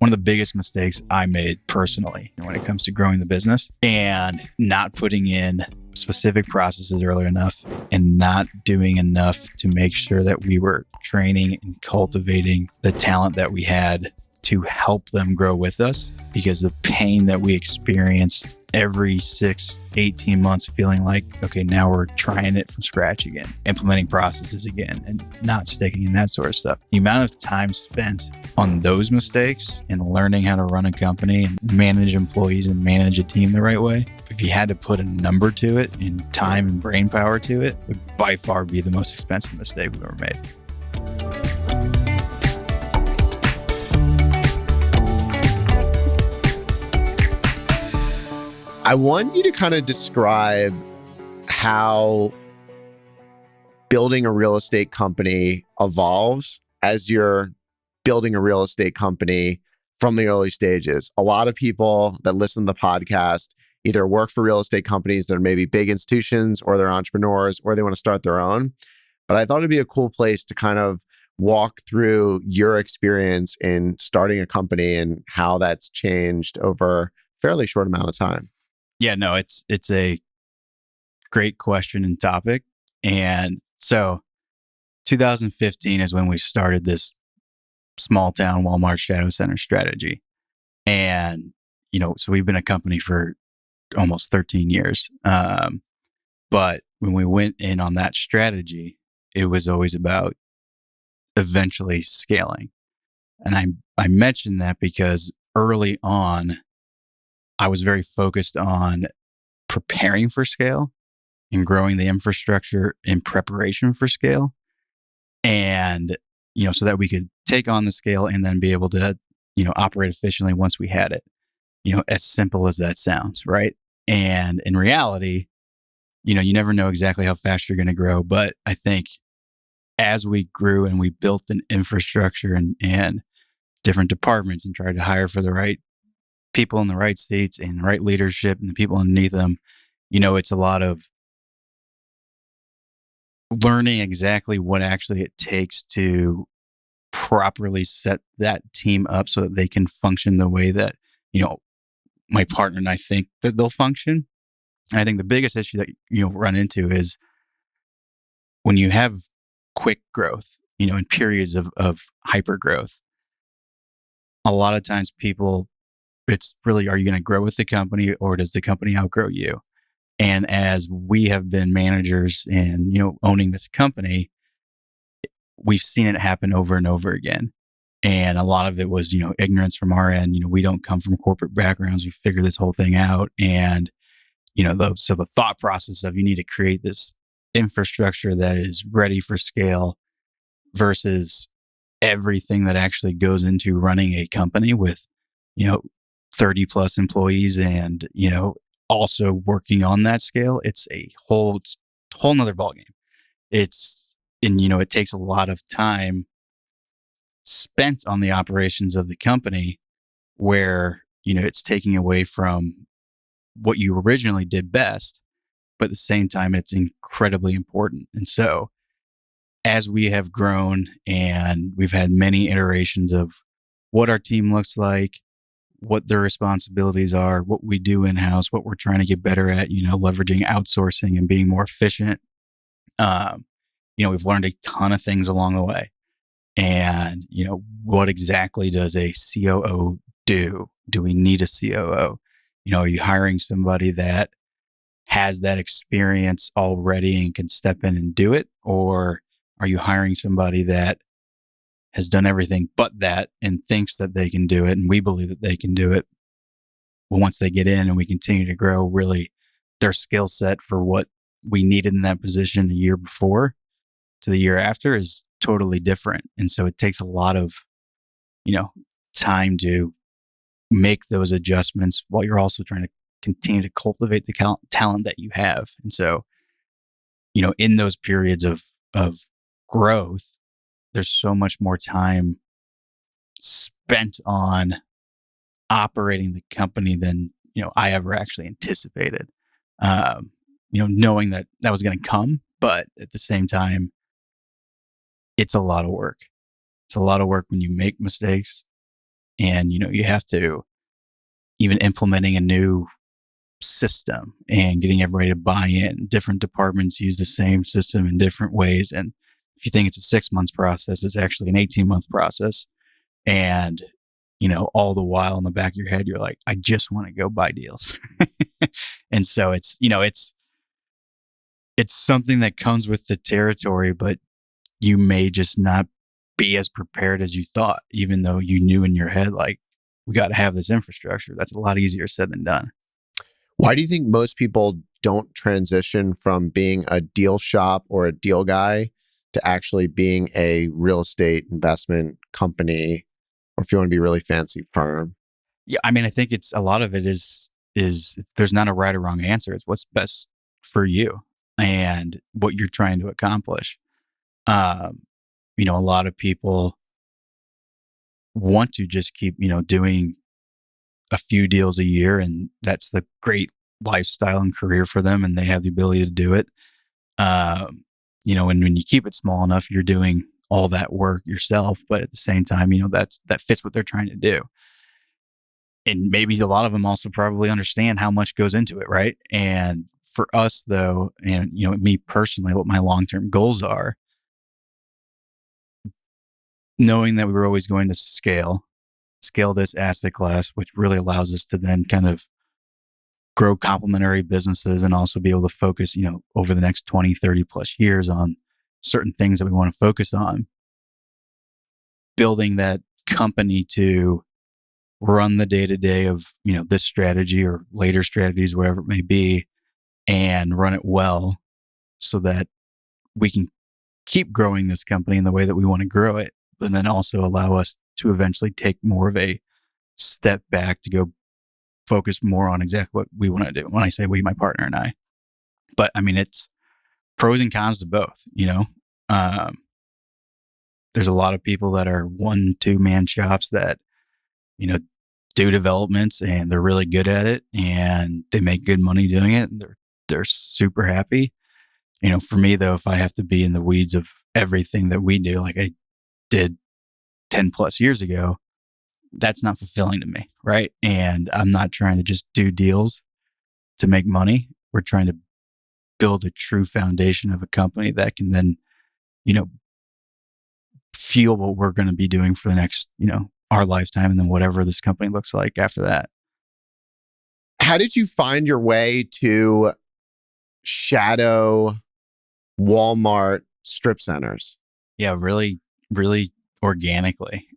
one of the biggest mistakes I made personally when it comes to growing the business and not putting in specific processes early enough and not doing enough to make sure that we were training and cultivating the talent that we had to help them grow with us, because the pain that we experienced every 18 months feeling like, okay, now we're trying it from scratch again, implementing processes again, and not sticking in that sort of stuff. The amount of time spent on those mistakes and learning how to run a company and manage employees and manage a team the right way, if you had to put a number to it in time and brain power to it, would by far be the most expensive mistake we've ever made. I want you to kind of describe how building a real estate company evolves as you're building a real estate company from the early stages. A lot of people that listen to the podcast either work for real estate companies that are maybe big institutions, or they're entrepreneurs, or they want to start their own. But I thought it'd be a cool place to kind of walk through your experience in starting a company and how that's changed over a fairly short amount of time. Yeah, no, it's a great question and topic. And so 2015 is when we started this small town Walmart shadow center strategy. And, so we've been a company for almost 13 years. But when we went in on that strategy, it was always about eventually scaling. And I mentioned that because early on, I was very focused on preparing for scale and growing the infrastructure in preparation for scale. And, so that we could take on the scale and then be able to, operate efficiently once we had it, as simple as that sounds, right? And in reality, you never know exactly how fast you're going to grow. But I think as we grew and we built an infrastructure and different departments and tried to hire for the right people in the right seats and right leadership and the people underneath them, it's a lot of learning exactly what actually it takes to properly set that team up so that they can function the way that, my partner and I think that they'll function. And I think the biggest issue that you'll run into is when you have quick growth, in periods of hyper growth, a lot of times people, it's really, are you going to grow with the company or does the company outgrow you? And as we have been managers and, owning this company, we've seen it happen over and over again. And a lot of it was, ignorance from our end. We don't come from corporate backgrounds. We figured this whole thing out. And, so the thought process of you need to create this infrastructure that is ready for scale versus everything that actually goes into running a company with, 30 plus employees and, also working on that scale. It's a whole nother ballgame. It takes a lot of time spent on the operations of the company where, it's taking away from what you originally did best, but at the same time, it's incredibly important. And so as we have grown and we've had many iterations of what our team looks like, what their responsibilities are, what we do in-house, what we're trying to get better at, leveraging outsourcing and being more efficient. We've learned a ton of things along the way. And, what exactly does a COO do? Do we need a COO? Are you hiring somebody that has that experience already and can step in and do it? Or are you hiring somebody that has done everything but that and thinks that they can do it? And we believe that they can do it. But once they get in and we continue to grow, really their skill set for what we needed in that position the year before to the year after is totally different. And so it takes a lot of, time to make those adjustments while you're also trying to continue to cultivate the talent that you have. And so, in those periods of growth, there's so much more time spent on operating the company than, I ever actually anticipated. Knowing that was going to come, but at the same time, it's a lot of work. It's a lot of work when you make mistakes And, you have to even implementing a new system and getting everybody to buy in. Different departments use the same system in different ways. And if you think it's a 6 months process, it's actually an 18-month process. And, all the while in the back of your head, you're like, I just want to go buy deals. And so it's something that comes with the territory, but you may just not be as prepared as you thought, even though you knew in your head, like, we got to have this infrastructure. That's a lot easier said than done. Why do you think most people don't transition from being a deal shop or a deal guy to actually being a real estate investment company, or if you want to be really fancy, firm? Yeah. I mean, I think a lot of it is there's not a right or wrong answer. It's what's best for you and what you're trying to accomplish. A lot of people want to just keep, doing a few deals a year, and that's the great lifestyle and career for them, and they have the ability to do it. And when you keep it small enough, you're doing all that work yourself, but at the same time, that fits what they're trying to do. And maybe a lot of them also probably understand how much goes into it, right? And for us, though, and me personally, what my long-term goals are, knowing that we were always going to scale this asset class, which really allows us to then kind of grow complementary businesses and also be able to focus, over the next 20, 30 plus years on certain things that we want to focus on. Building that company to run the day to day of, this strategy or later strategies, whatever it may be, and run it well so that we can keep growing this company in the way that we want to grow it, but then also allow us to eventually take more of a step back to go focus more on exactly what we want to do. When I say we, my partner and I, but I mean, it's pros and cons to both, there's a lot of people that are 1-2 man shops that, do developments and they're really good at it and they make good money doing it. And they're super happy. For me though, if I have to be in the weeds of everything that we do, like I did 10 plus years ago, that's not fulfilling to me. Right. And I'm not trying to just do deals to make money. We're trying to build a true foundation of a company that can then, fuel what we're going to be doing for the next, our lifetime, and then whatever this company looks like after that. How did you find your way to shadow Walmart strip centers? Yeah, really, really organically.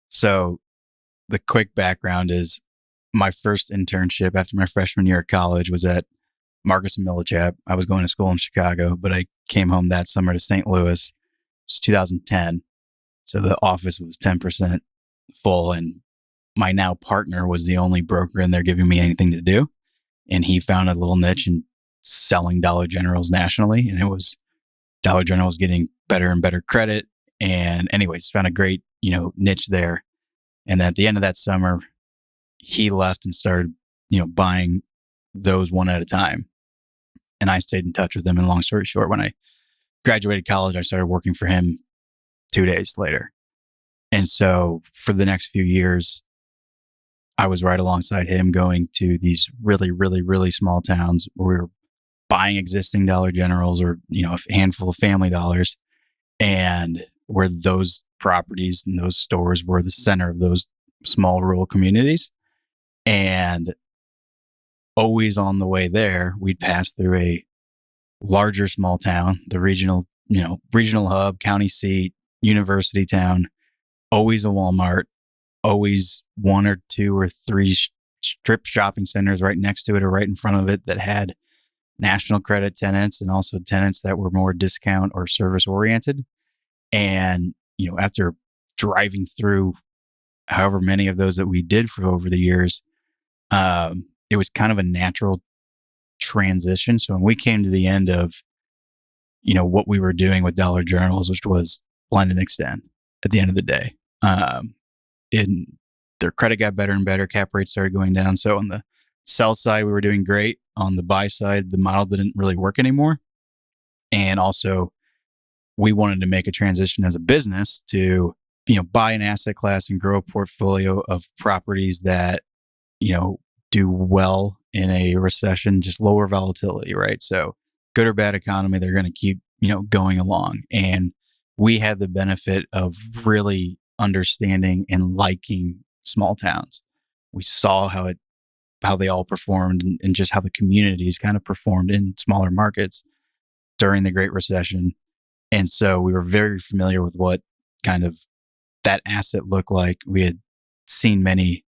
So the quick background is my first internship after my freshman year of college was at Marcus and Millichap. I was going to school in Chicago, but I came home that summer to St. Louis. It's 2010. So the office was 10% full, and my now partner was the only broker in there giving me anything to do. And he found a little niche in selling Dollar Generals nationally. And it was Dollar Generals getting better and better credit. And anyways, found a great, niche there. And then at the end of that summer, he left and started, buying those one at a time. And I stayed in touch with him. And long story short, when I graduated college, I started working for him 2 days later. And so for the next few years, I was right alongside him going to these really, really, really small towns where we were buying existing Dollar Generals or, a handful of Family Dollars, and where those properties and those stores were the center of those small rural communities. And always on the way there, we'd pass through a larger small town, the regional hub, county seat, university town, always a Walmart, always 1 or 2 or 3 strip shopping centers right next to it or right in front of it that had national credit tenants and also tenants that were more discount or service oriented. And, after driving through however many of those that we did for over the years, it was kind of a natural transition. So when we came to the end of, what we were doing with Dollar Generals, which was blend and extend at the end of the day, and their credit got better and better. Cap rates started going down. So on the sell side, we were doing great. On the buy side, the model didn't really work anymore. And also we wanted to make a transition as a business to buy an asset class and grow a portfolio of properties that, do well in a recession, just lower volatility, right? So good or bad economy, they're going to keep, going along. And we had the benefit of really understanding and liking small towns. We saw how they all performed and just how the communities kind of performed in smaller markets during the Great Recession. And so we were very familiar with what kind of that asset looked like. We had seen many,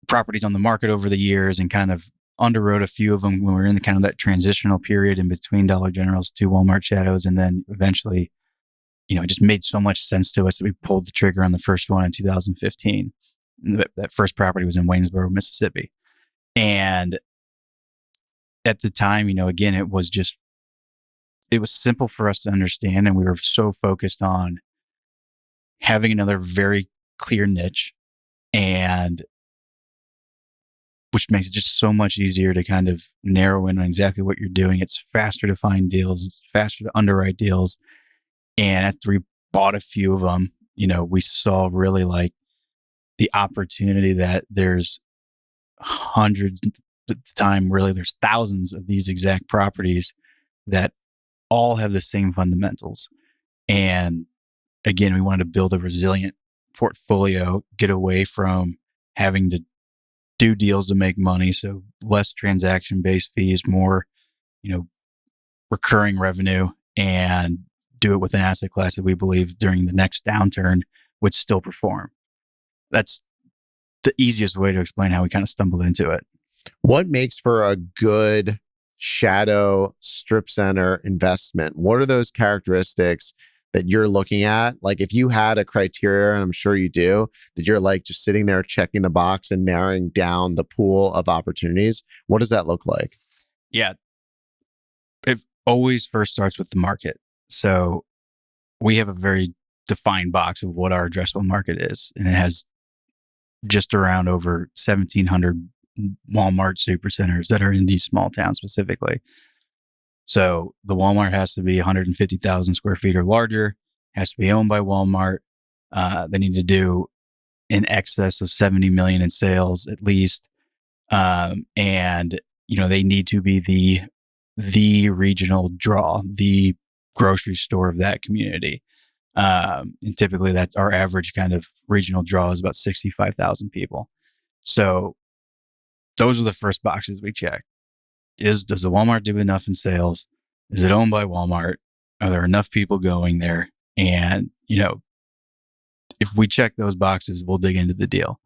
properties on the market over the years and kind of underwrote a few of them when we were in the kind of that transitional period in between Dollar Generals to Walmart shadows. And then eventually, it just made so much sense to us that we pulled the trigger on the first one in 2015. That first property was in Waynesboro, Mississippi. And at the time, again, it was simple for us to understand. And we were so focused on having another very clear niche, and which makes it just so much easier to kind of narrow in on exactly what you're doing. It's faster to find deals. It's faster to underwrite deals. And after we bought a few of them, we saw really like the opportunity that there's hundreds at the time, really there's thousands of these exact properties that all have the same fundamentals. And again, we wanted to build a resilient portfolio, get away from having to do deals to make money. So less transaction-based fees, more, recurring revenue, and do it with an asset class that we believe during the next downturn would still perform. That's the easiest way to explain how we kind of stumbled into it. What makes for a good shadow strip center investment? What are those characteristics that you're looking at? Like if you had a criteria, and I'm sure you do, that you're like just sitting there checking the box and narrowing down the pool of opportunities, what does that look like? Yeah. It always first starts with the market. So we have a very defined box of what our addressable market is. And it has just around over 1,700 Walmart supercenters that are in these small towns specifically. So the Walmart has to be 150,000 square feet or larger, has to be owned by Walmart. They need to do in excess of 70 million in sales at least. And, they need to be the regional draw, the grocery store of that community. And typically that's our average kind of regional draw is about 65,000 people. So those are the first boxes we check. Does the Walmart do enough in sales? Is it owned by Walmart? Are there enough people going there? And, if we check those boxes, we'll dig into the deal.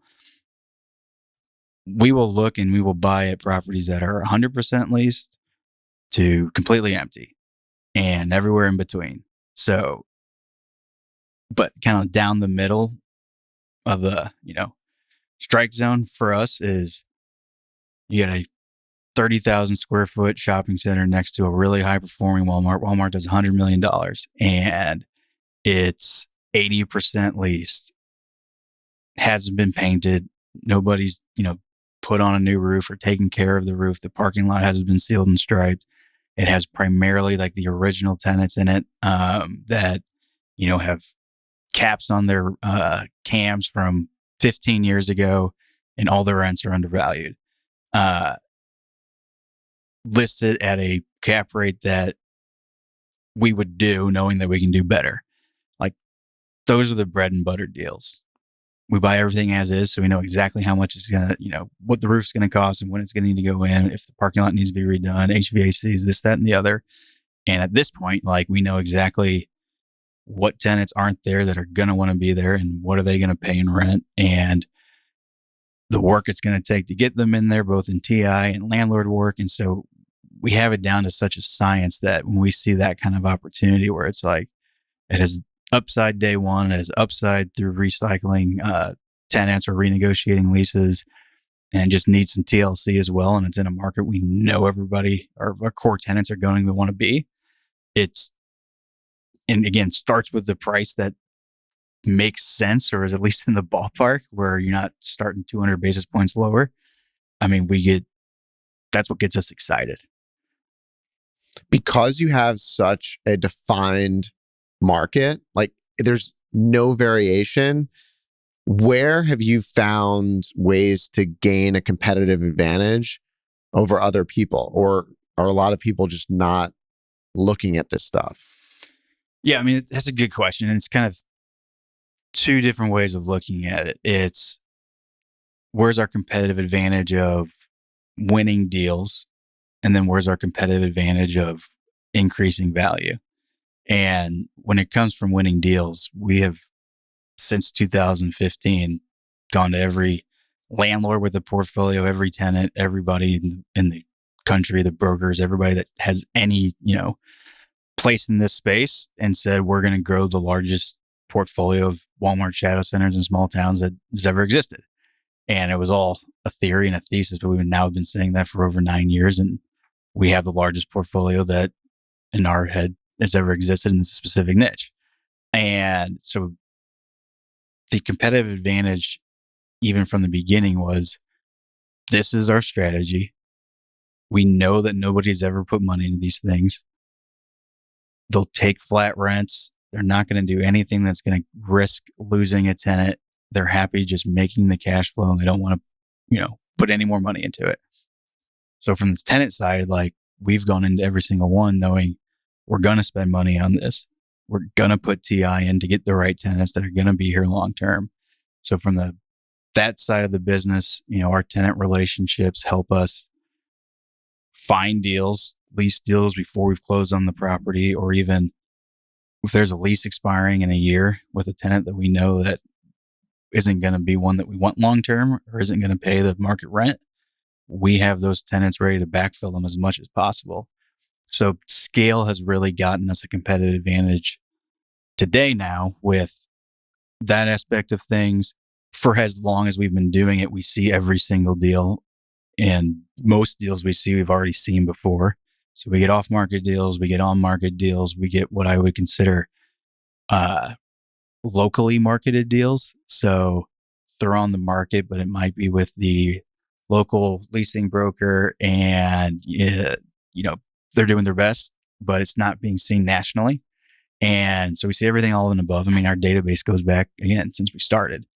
We will look and we will buy at properties that are 100% leased to completely empty and everywhere in between. So, but kind of down the middle of the, strike zone for us is you get a 30,000 square foot shopping center next to a really high performing Walmart. Walmart does $100 million and it's 80% leased, hasn't been painted. Nobody's, put on a new roof or taken care of the roof. The parking lot hasn't been sealed and striped. It has primarily like the original tenants in it, that, have caps on their, cams from 15 years ago, and all the rents are undervalued. Listed at a cap rate that we would do knowing that we can do better. Like those are the bread and butter deals. We buy everything as is. So we know exactly how much it's going to, what the roof's going to cost and when it's going to need to go in, if the parking lot needs to be redone, HVACs, this, that, and the other. And at this point, like we know exactly what tenants aren't there that are going to want to be there and what are they going to pay in rent and the work it's going to take to get them in there, both in TI and landlord work. And so we have it down to such a science that when we see that kind of opportunity where it's like, it has upside day one, it has upside through recycling tenants or renegotiating leases, and just needs some TLC as well. And it's in a market we know everybody, our core tenants are going to want to be. And again, starts with the price that makes sense or is at least in the ballpark where you're not starting 200 basis points lower. I mean, that's what gets us excited. Because you have such a defined market, like there's no variation. Where have you found ways to gain a competitive advantage over other people? Or are a lot of people just not looking at this stuff? Yeah, I mean, that's a good question. And it's kind of two different ways of looking at it. It's where's our competitive advantage of winning deals? And then where's our competitive advantage of increasing value? And when it comes from winning deals, we have since 2015 gone to every landlord with a portfolio, every tenant, everybody in the country, the brokers, everybody that has any, place in this space and said, we're going to grow the largest portfolio of Walmart shadow centers in small towns that has ever existed. And it was all a theory and a thesis, but we've now been saying that for over 9 years. And we have the largest portfolio that in our head has ever existed in this specific niche. And so the competitive advantage, even from the beginning, was this is our strategy. We know that nobody's ever put money into these things. They'll take flat rents. They're not going to do anything that's going to risk losing a tenant. They're happy just making the cash flow and they don't want to, put any more money into it. So from the tenant side, like we've gone into every single one knowing we're going to spend money on this. We're going to put TI in to get the right tenants that are going to be here long term. So from that side of the business, our tenant relationships help us find deals, lease deals before we've closed on the property, or even if there's a lease expiring in a year with a tenant that we know that isn't going to be one that we want long term or isn't going to pay the market rent, we have those tenants ready to backfill them as much as possible. So scale has really gotten us a competitive advantage today now with that aspect of things. For as long as we've been doing it, we see every single deal, and most deals we see, we've already seen before. So we get off market deals, we get on market deals, we get what I would consider, locally marketed deals. So they're on the market, but it might be with the local leasing broker and, they're doing their best, but it's not being seen nationally. And so we see everything all and above. I mean, our database goes back again since we started.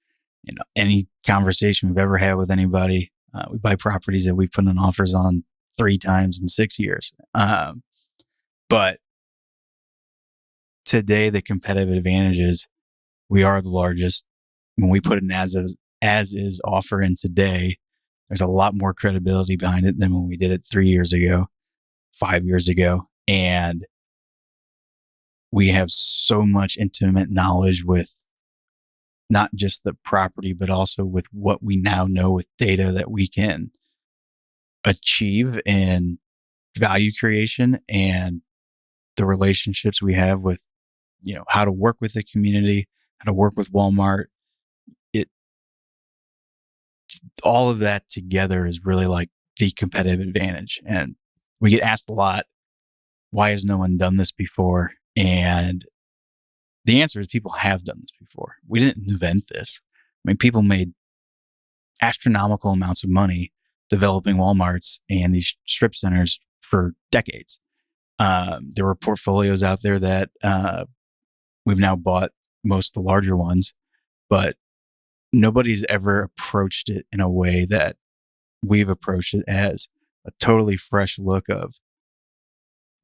Any conversation we've ever had with anybody, we buy properties that we put in offers on 3 times in 6 years. But today, the competitive advantage is we are the largest. When we put an as is offer in today, there's a lot more credibility behind it than when we did it 3 years ago, 5 years ago. And we have so much intimate knowledge with not just the property, but also with what we now know with data that we can achieve in value creation and the relationships we have with, how to work with the community, how to work with Walmart. All of that together is really like the competitive advantage. And we get asked a lot, why has no one done this before? And the answer is people have done this before. We didn't invent this. I mean, people made astronomical amounts of money developing Walmarts and these strip centers for decades. There were portfolios out there that we've now bought, most of the larger ones, but nobody's ever approached it in a way that we've approached it, as a totally fresh look of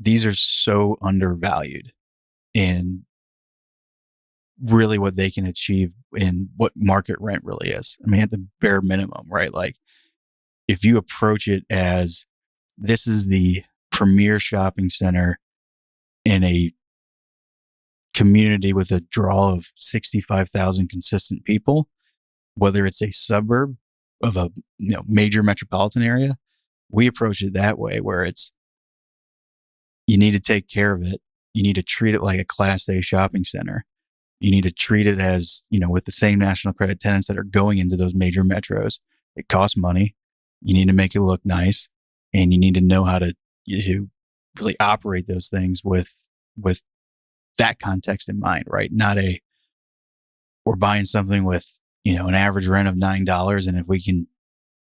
these are so undervalued in really what they can achieve in what market rent really is. I mean, at the bare minimum, right? Like if you approach it as this is the premier shopping center in a community with a draw of 65,000 consistent people, whether it's a suburb of a major metropolitan area, we approach it that way, where it's you need to take care of it. You need to treat it like a Class A shopping center. You need to treat it as, with the same national credit tenants that are going into those major metros. It costs money. You need to make it look nice, and you need to know how to really operate those things with that context in mind, right? Not we're buying something with, an average rent of $9. And if we can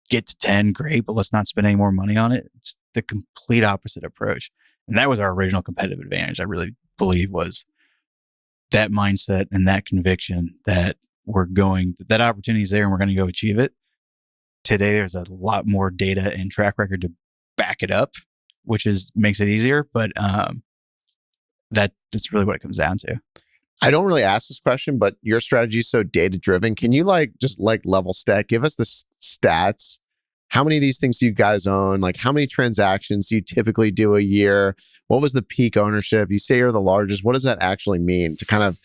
get to 10, great, but let's not spend any more money on it. It's the complete opposite approach. And that was our original competitive advantage. I really believe was that mindset and that conviction that that opportunity is there and we're going to go achieve it. Today, there's a lot more data and track record to back it up, which makes it easier. But that's really what it comes down to. I don't really ask this question, but your strategy is so data driven. Can you just level stat? Give us the stats. How many of these things do you guys own? Like, how many transactions do you typically do a year? What was the peak ownership? You say you're the largest. What does that actually mean to kind of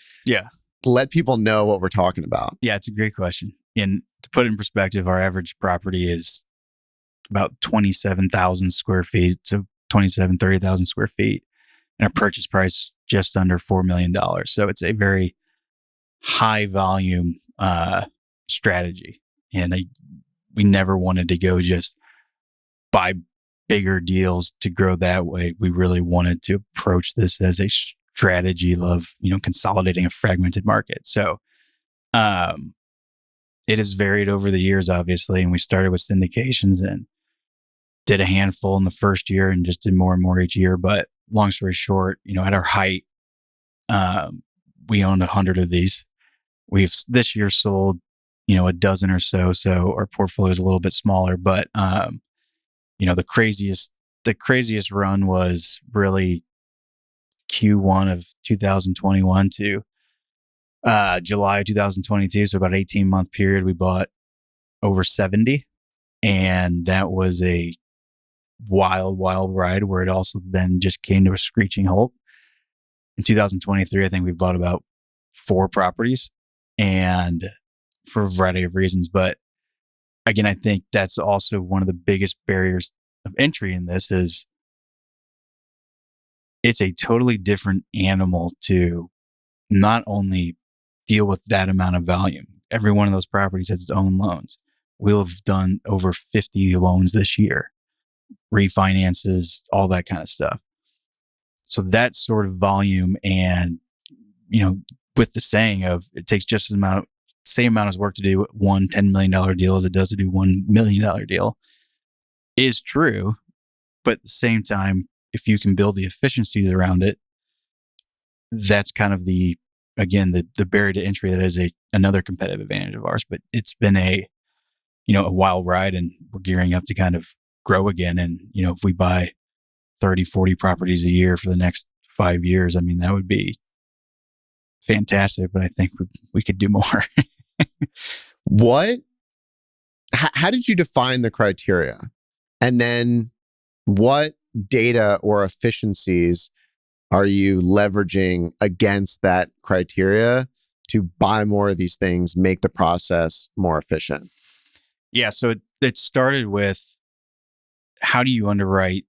let people know what we're talking about? Yeah, it's a great question. And to put it in perspective, our average property is about 27,000 square feet. So 30,000 square feet. And a purchase price just under $4 million. So it's a very high volume strategy. And we never wanted to go just buy bigger deals to grow that way. We really wanted to approach this as a strategy of, consolidating a fragmented market. So it has varied over the years, obviously. And we started with syndications and did a handful in the first year and just did more and more each year. But long story short, at our height, we owned 100 of these. We've this year sold, a dozen or so. So our portfolio is a little bit smaller, but, the craziest run was really Q1 of 2021 to, July 2022. So about 18-month period, we bought over 70. And that was a wild ride where it also then just came to a screeching halt. In 2023, I think we bought about 4 properties, and for a variety of reasons. But again, I think that's also one of the biggest barriers of entry in this is it's a totally different animal to not only deal with that amount of volume. Every one of those properties has its own loans. We'll have done over 50 loans this year, refinances, all that kind of stuff. So that sort of volume and, with the saying of it takes just same amount of work to do one $10 million deal as it does to do $1 million deal is true. But at the same time, if you can build the efficiencies around it, that's kind of the barrier to entry that is another competitive advantage of ours. But it's been a wild ride, and we're gearing up to kind of grow again. And, if we buy 30, 40 properties a year for the next 5 years, I mean, that would be fantastic, but I think we could do more. How did you define the criteria? And then what data or efficiencies are you leveraging against that criteria to buy more of these things, make the process more efficient? Yeah. So it started with, how do you underwrite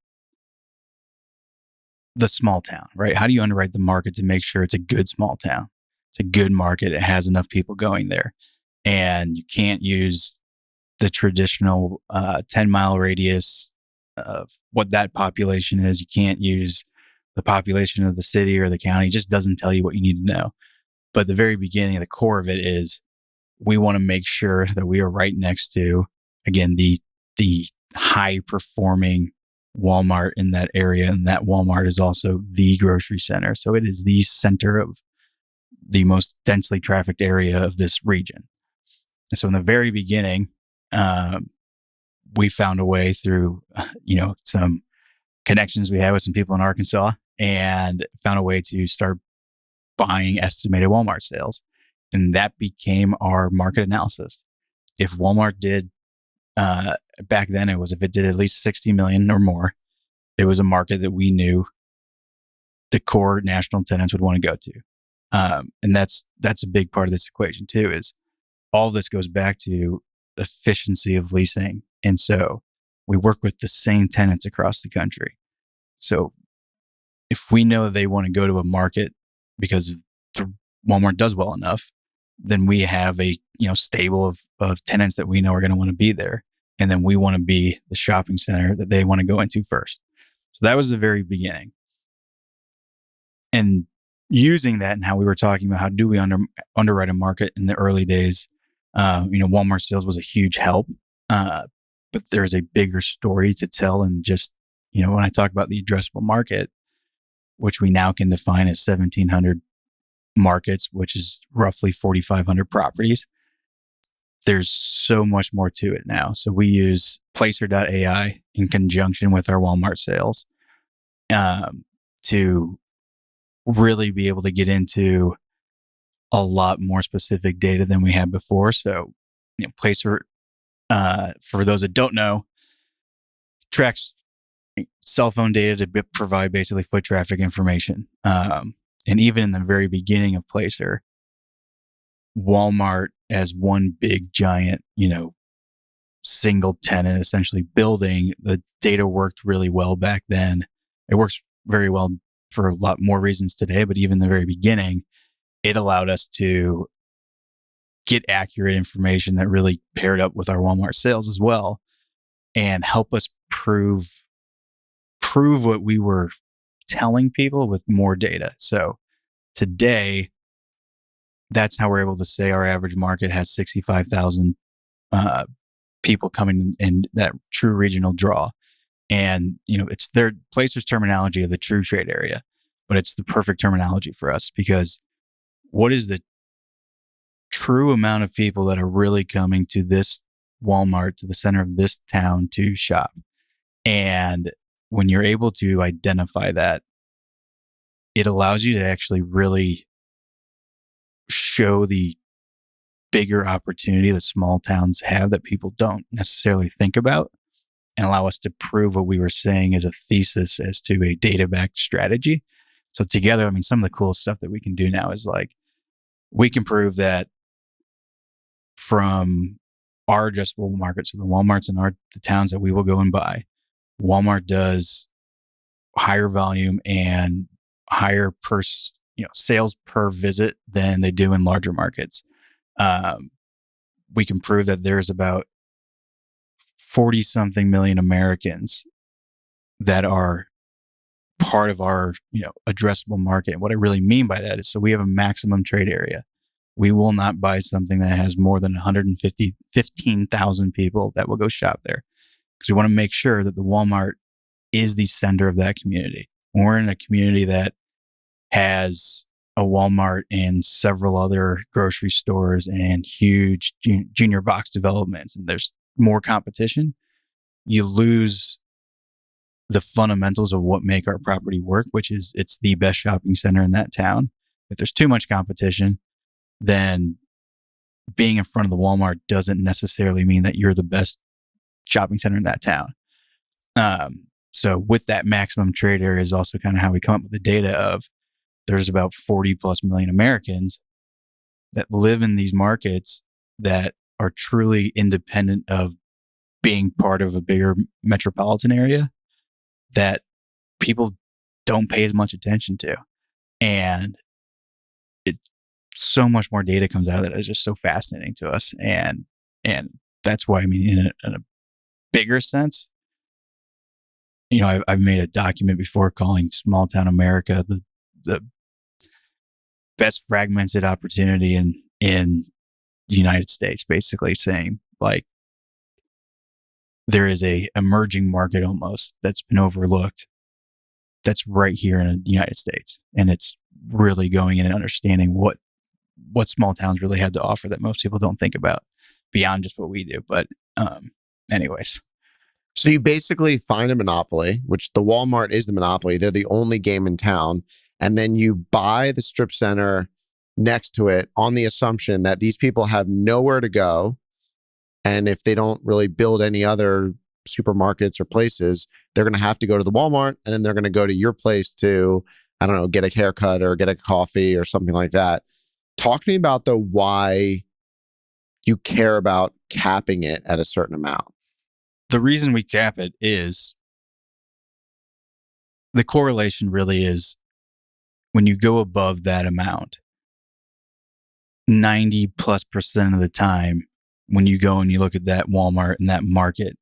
the small town, right? How do you underwrite the market to make sure it's a good small town? It's a good market. It has enough people going there. And you can't use the traditional 10-mile radius of what that population is. You can't use the population of the city or the county. It just doesn't tell you what you need to know. But at the very beginning, the core of it is we want to make sure that we are right next to, again, the high performing Walmart in that area. And that Walmart is also the grocery center. So it is the center of the most densely trafficked area of this region. And so in the very beginning, we found a way through, some connections we had with some people in Arkansas, and found a way to start buying estimated Walmart sales. And that became our market analysis. If Walmart did, back then if it did at least 60 million or more, it was a market that we knew the core national tenants would want to go to. And that's a big part of this equation too, is all this goes back to efficiency of leasing. And so we work with the same tenants across the country. So if we know they want to go to a market because Walmart does well enough, then we have a stable of tenants that we know are going to want to be there. And then we want to be the shopping center that they want to go into first. So that was the very beginning. And using that and how we were talking about how do we underwrite a market in the early days, Walmart sales was a huge help. But there's a bigger story to tell. And just, when I talk about the addressable market, which we now can define as 1,700 markets, which is roughly 4,500 properties. There's so much more to it now. So we use Placer.ai in conjunction with our Walmart sales to really be able to get into a lot more specific data than we had before. So, Placer, for those that don't know, tracks cell phone data to provide basically foot traffic information. And even in the very beginning of Placer, Walmart as one big giant, single tenant essentially building, the data worked really well back then. It works very well for a lot more reasons today, but even in the very beginning, it allowed us to get accurate information that really paired up with our Walmart sales as well and help us prove what we were telling people with more data. So today, that's how we're able to say our average market has 65,000 people coming in that true regional draw. And, it's their Placer's terminology of the true trade area, but it's the perfect terminology for us because what is the true amount of people that are really coming to this Walmart, to the center of this town to shop? And when you're able to identify that, it allows you to actually really show the bigger opportunity that small towns have that people don't necessarily think about, and allow us to prove what we were saying as a thesis as to a data-backed strategy. So together, some of the cool stuff that we can do now is we can prove that from our addressable markets, so the Walmarts and the towns that we will go and buy, Walmart does higher volume and higher sales per visit than they do in larger markets. We can prove that there's about 40 something million Americans that are part of our, addressable market. And what I really mean by that is, so we have a maximum trade area. We will not buy something that has more than 15,000 people that will go shop there, because we want to make sure that the Walmart is the center of that community. When we're in a community that has a Walmart and several other grocery stores and huge junior box developments, and there's more competition, you lose the fundamentals of what make our property work, which is it's the best shopping center in that town. If there's too much competition, then being in front of the Walmart doesn't necessarily mean that you're the best shopping center in that town. So with that maximum trade area is also kind of how we come up with the data of there's about 40 plus million Americans that live in these markets that are truly independent of being part of a bigger metropolitan area that people don't pay as much attention to. And so much more data comes out of that. It's just so fascinating to us. And that's why, in a bigger sense, I've made a document before calling Small Town America the best fragmented opportunity in the United States, basically saying there is a emerging market almost that's been overlooked that's right here in the United States. And it's really going in and understanding what small towns really had to offer that most people don't think about beyond just what we do. But anyways. So you basically find a monopoly, which the Walmart is the monopoly. They're the only game in town. And then you buy the strip center next to it on the assumption that these people have nowhere to go. And if they don't really build any other supermarkets or places, they're going to have to go to the Walmart, and then they're going to go to your place to, I don't know, get a haircut or get a coffee or something like that. Talk to me about why you care about capping it at a certain amount. The reason we cap it is the correlation really is when you go above that amount, 90+% of the time, when you go and you look at that Walmart and that market,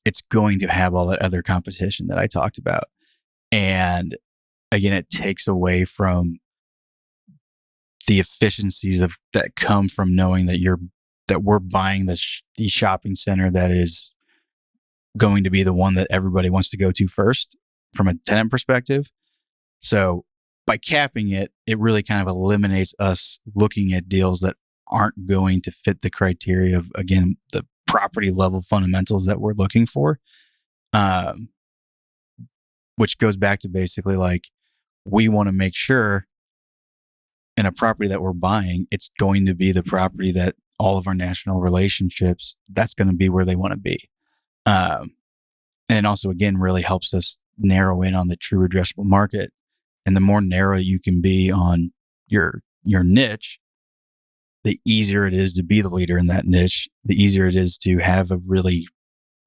it's going to have all that other competition that I talked about. And again, it takes away from the efficiencies that come from knowing that we're buying the shopping center that is going to be the one that everybody wants to go to first from a tenant perspective. So by capping it, it really kind of eliminates us looking at deals that aren't going to fit the criteria of, again, the property level fundamentals that we're looking for. Which goes back to basically like, we want to make sure in a property that we're buying, it's going to be the property that all of our national relationships, that's going to be where they want to be. And it also, again, really helps us narrow in on the true addressable market. And the more narrow you can be on your niche, the easier it is to be the leader in that niche, the easier it is to have a really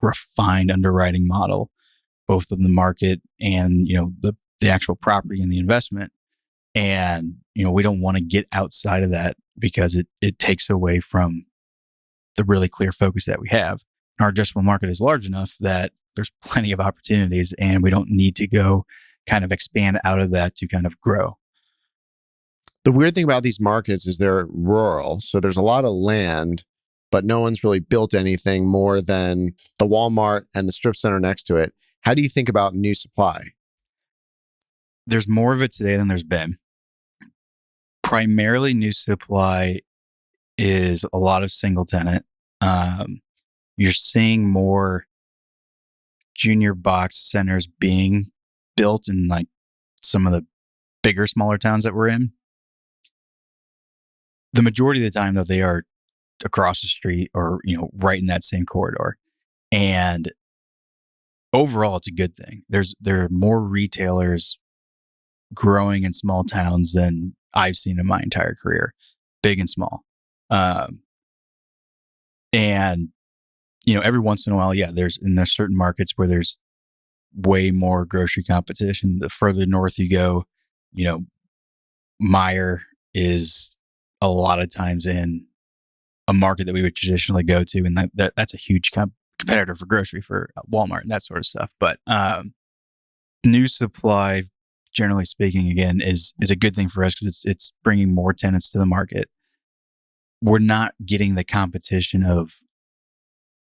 refined underwriting model, both in the market and, the actual property and the investment. And, we don't want to get outside of that because it takes away from the really clear focus that we have. Our addressable market is large enough that there's plenty of opportunities and we don't need to go kind of expand out of that to kind of grow. The weird thing about these markets is they're rural. So there's a lot of land, but no one's really built anything more than the Walmart and the strip center next to it. How do you think about new supply? There's more of it today than there's been. Primarily new supply is a lot of single tenant. You're seeing more junior box centers being built in like some of the bigger, smaller towns that we're in. The majority of the time, though, they are across the street or, right in that same corridor. And overall, it's a good thing. There are more retailers growing in small towns than I've seen in my entire career, big and small. And, every once in a while, there's certain markets where there's way more grocery competition. The further north you go, Meijer is a lot of times in a market that we would traditionally go to. And that's a huge competitor for grocery for Walmart and that sort of stuff. But new supply, generally speaking, again, is a good thing for us because it's bringing more tenants to the market. We're not getting the competition of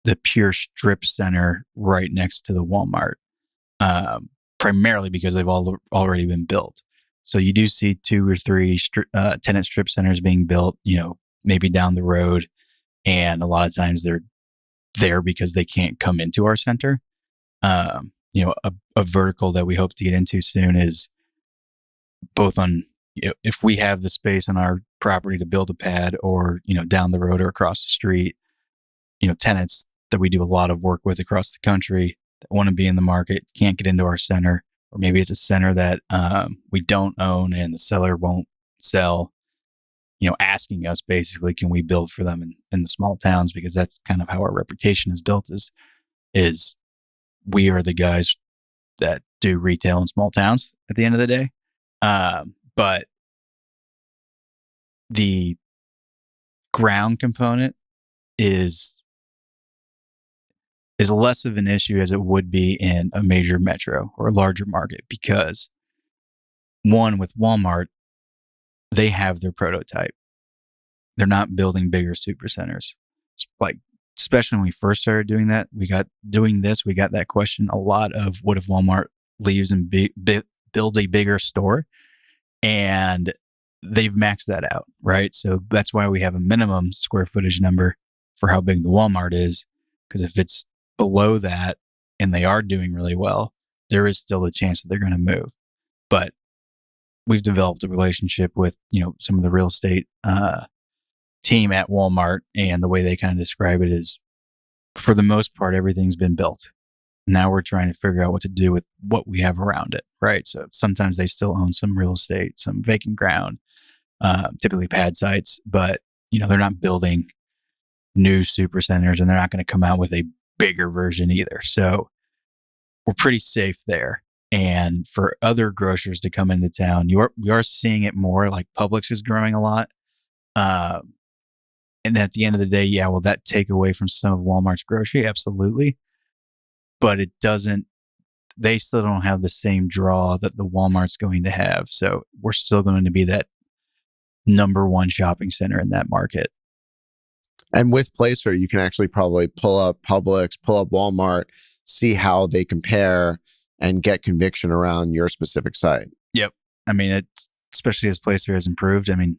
the pure strip center right next to the Walmart, primarily because they've all already been built. So you do see 2 or 3 tenant strip centers being built, maybe down the road. And a lot of times they're there because they can't come into our center. A vertical that we hope to get into soon is both on, if we have the space on our property to build a pad or, down the road or across the street, tenants that we do a lot of work with across the country that want to be in the market, can't get into our center. Or maybe it's a center that we don't own and the seller won't sell, asking us basically, can we build for them in the small towns? Because that's kind of how our reputation is built is we are the guys that do retail in small towns at the end of the day. But the ground component is less of an issue as it would be in a major metro or a larger market because, one, with Walmart, they have their prototype. They're not building bigger supercenters. It's like, especially when we first started doing that, we got that question a lot of what if Walmart leaves and builds a bigger store, and they've maxed that out, right? So that's why we have a minimum square footage number for how big the Walmart is, because if it's below that and they are doing really well, there is still a chance that they're going to move. But we've developed a relationship with, some of the real estate team at Walmart, and the way they kind of describe it is, for the most part, everything's been built. Now we're trying to figure out what to do with what we have around it, right? So sometimes they still own some real estate, some vacant ground, typically pad sites, but, they're not building new super centers and they're not going to come out with a bigger version either. So we're pretty safe there. And for other grocers to come into town, we are seeing it more. Like Publix is growing a lot. And at the end of the day, will that take away from some of Walmart's grocery? Absolutely. But they still don't have the same draw that the Walmart's going to have. So we're still going to be that number one shopping center in that market. And with Placer, you can actually probably pull up Publix, pull up Walmart, see how they compare and get conviction around your specific site. Yep. I mean, especially as Placer has improved. I mean,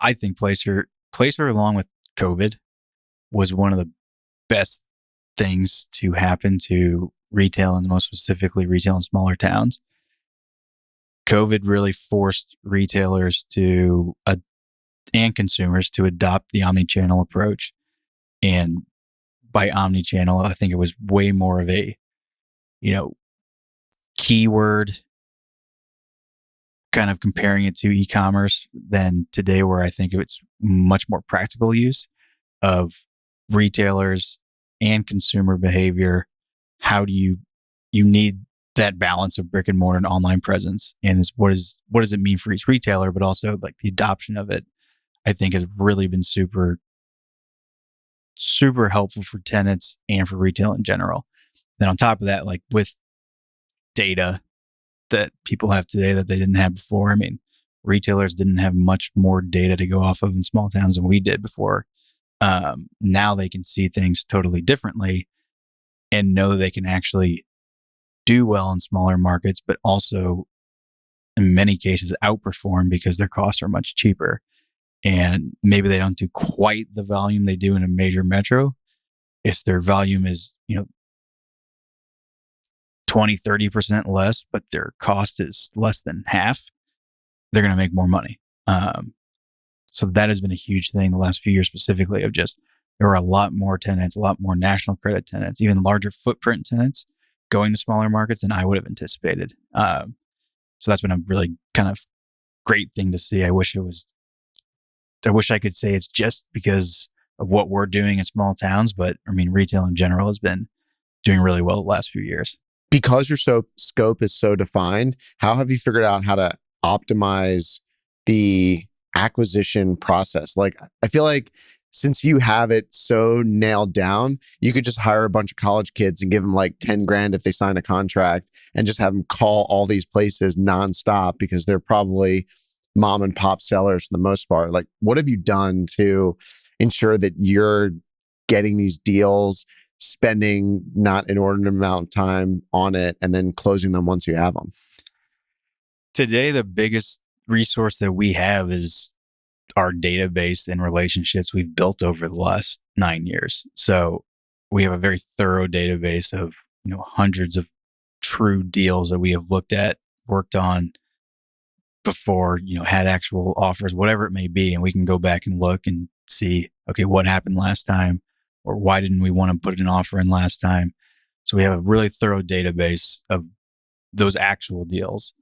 I think Placer along with COVID was one of the best things to happen to retail, and most specifically retail in smaller towns. COVID really forced retailers and consumers to adopt the omni-channel approach. And by omni-channel, I think it was way more of a, keyword kind of comparing it to e-commerce than today, where I think it's much more practical use of retailers and consumer behavior. How do you need that balance of brick and mortar and online presence? And what does it mean for each retailer, but also like the adoption of it, I think has really been super, super helpful for tenants and for retail in general. Then on top of that, like with data that people have today that they didn't have before. I mean, retailers didn't have much more data to go off of in small towns than we did before. Now they can see things totally differently and know they can actually do well in smaller markets, but also in many cases outperform because their costs are much cheaper. And maybe they don't do quite the volume they do in a major metro. If their volume is, 20, 30% less, but their cost is less than half, they're going to make more money. So that has been a huge thing the last few years, specifically of just, there are a lot more tenants, a lot more national credit tenants, even larger footprint tenants going to smaller markets than I would have anticipated. So that's been a really kind of great thing to see. I wish I could say it's just because of what we're doing in small towns, but I mean, retail in general has been doing really well the last few years. Because your scope is so defined, how have you figured out how to optimize the acquisition process? Like, I feel like since you have it so nailed down, you could just hire a bunch of college kids and give them like 10 grand if they sign a contract and just have them call all these places nonstop because they're probably mom and pop sellers for the most part. Like, what have you done to ensure that you're getting these deals, spending not an inordinate amount of time on it, and then closing them once you have them? Today, the biggest resource that we have is our database and relationships we've built over the last 9 years. So we have a very thorough database of, hundreds of true deals that we have looked at, worked on before, had actual offers, whatever it may be. And we can go back and look and see, okay, what happened last time? Or why didn't we want to put an offer in last time? So we have a really thorough database of those actual deals,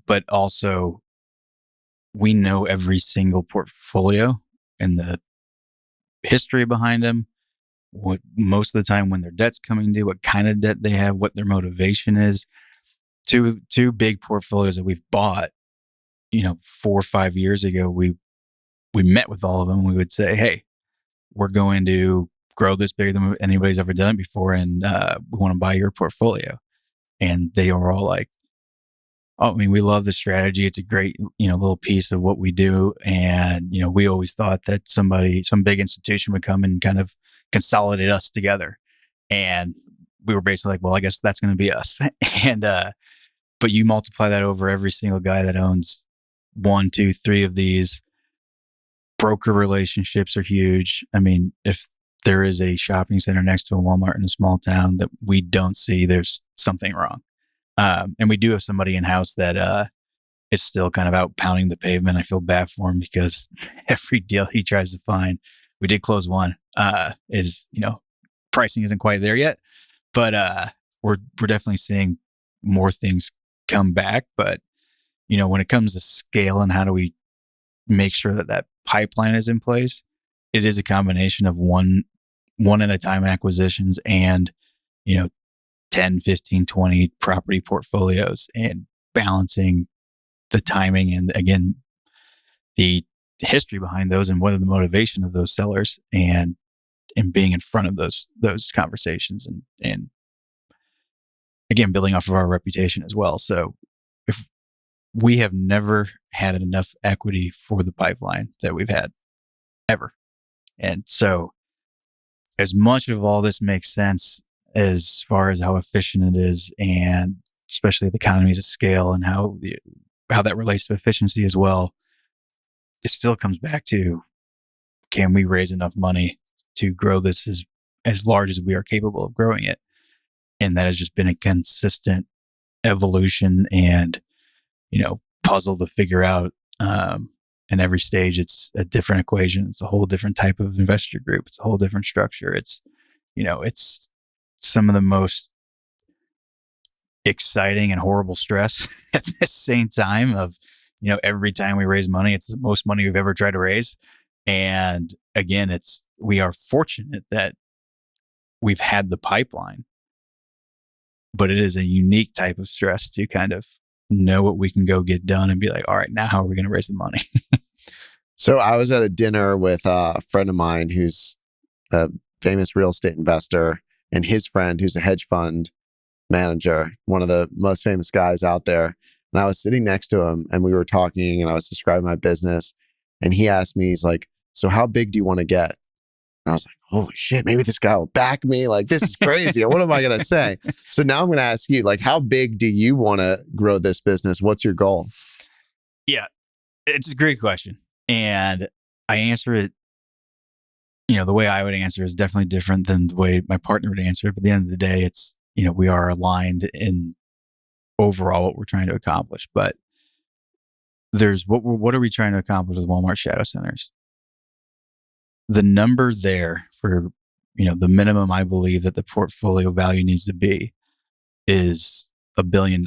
but also we know every single portfolio and the history behind them. What most of the time when their debt's coming due, what kind of debt they have, what their motivation is. Two big portfolios that we've bought, 4 or 5 years ago, we met with all of them. We would say, hey, we're going to grow this bigger than anybody's ever done it before. And we want to buy your portfolio. And they were all like, oh, I mean, we love the strategy. It's a great, little piece of what we do. And, we always thought that some big institution would come and kind of consolidate us together. And we were basically like, well, I guess that's going to be us. And, but you multiply that over every single guy that owns 1, 2, 3 of these. Broker relationships are huge. I mean, if there is a shopping center next to a Walmart in a small town that we don't see, there's something wrong. And we do have somebody in-house that is still kind of out pounding the pavement. I feel bad for him because every deal he tries to find, we did close one, is, pricing isn't quite there yet, but we're definitely seeing more things come back. But, when it comes to scale and how do we make sure that pipeline is in place, it is a combination of one at a time acquisitions and, 10, 15, 20 property portfolios and balancing the timing and, again, the history behind those and what are the motivation of those sellers and being in front of those conversations and again, building off of our reputation as well. So if we have never had enough equity for the pipeline that we've had ever. And so as much of all this makes sense as far as how efficient it is and especially the economies of scale and how how that relates to efficiency as well, it still comes back to, can we raise enough money to grow this as large as we are capable of growing it? And that has just been a consistent evolution and, puzzle to figure out. And every stage, it's a different equation. It's a whole different type of investor group. It's a whole different structure. It's some of the most exciting and horrible stress at the same time of, every time we raise money, it's the most money we've ever tried to raise. And again, we are fortunate that we've had the pipeline, but it is a unique type of stress to kind of know what we can go get done and be like, all right, now how are we going to raise the money? So I was at a dinner with a friend of mine who's a famous real estate investor, and his friend who's a hedge fund manager, one of the most famous guys out there. And I was sitting next to him and we were talking and I was describing my business. And he asked me, he's like, so how big do you want to get? And I was like, holy shit, maybe this guy will back me. Like, this is crazy. What am I going to say? So now I'm going to ask you, like, how big do you want to grow this business? What's your goal? Yeah, it's a great question. And I answer it, the way I would answer is definitely different than the way my partner would answer it. But at the end of the day, it's, we are aligned in overall what we're trying to accomplish. But there's what are we trying to accomplish with Walmart Shadow Centers? The number there for, the minimum I believe that the portfolio value needs to be is $1 billion.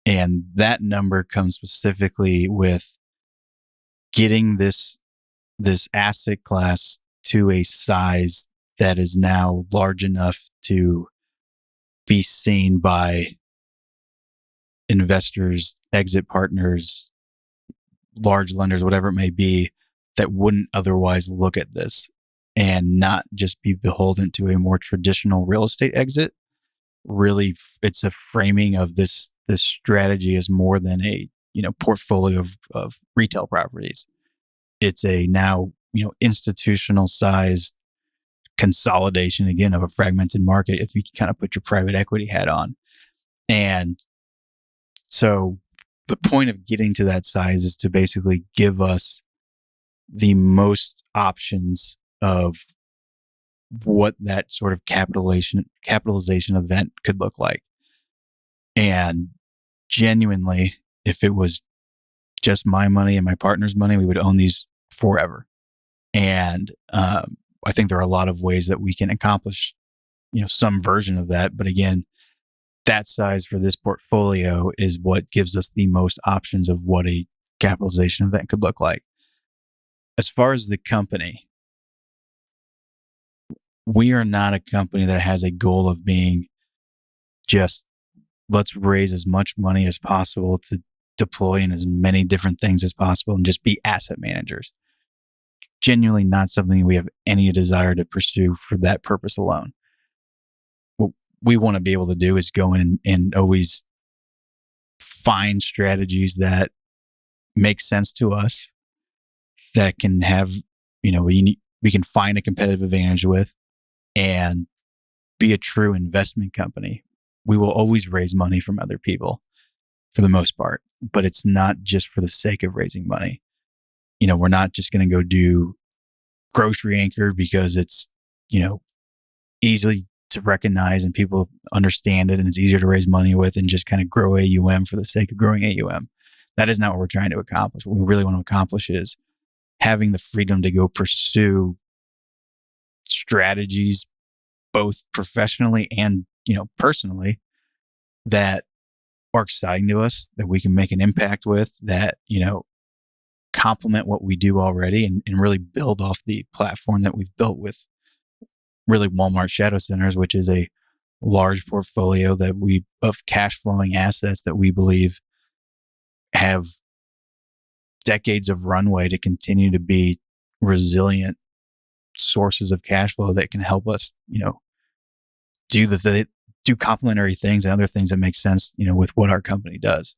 And that number comes specifically with getting this asset class to a size that is now large enough to be seen by investors, exit partners, large lenders, whatever it may be, that wouldn't otherwise look at this, and not just be beholden to a more traditional real estate exit. Really, it's a framing of this strategy as more than a portfolio of retail properties. It's a now institutional sized consolidation again of a fragmented market if you kind of put your private equity hat on. And so the point of getting to that size is to basically give us the most options of what that sort of capitalization event could look like. And genuinely, if it was just my money and my partner's money, we would own these forever. And I think there are a lot of ways that we can accomplish, some version of that. But again, that size for this portfolio is what gives us the most options of what a capitalization event could look like. As far as the company, we are not a company that has a goal of being just, let's raise as much money as possible to deploy in as many different things as possible and just be asset managers. Genuinely not something we have any desire to pursue for that purpose alone. What we want to be able to do is go in and always find strategies that make sense to us, that can have, we can find a competitive advantage with, and be a true investment company. We will always raise money from other people for the most part, but it's not just for the sake of raising money. We're not just going to go do grocery anchor because it's, easily to recognize and people understand it and it's easier to raise money with, and just kind of grow AUM for the sake of growing AUM. That is not what we're trying to accomplish. What we really want to accomplish is having the freedom to go pursue strategies, both professionally and, personally, that are exciting to us, that we can make an impact with, that, complement what we do already and really build off the platform that we've built with really Walmart Shadow Centers, which is a large portfolio of cash flowing assets that we believe have decades of runway to continue to be resilient sources of cash flow that can help us, do complementary things and other things that make sense, with what our company does.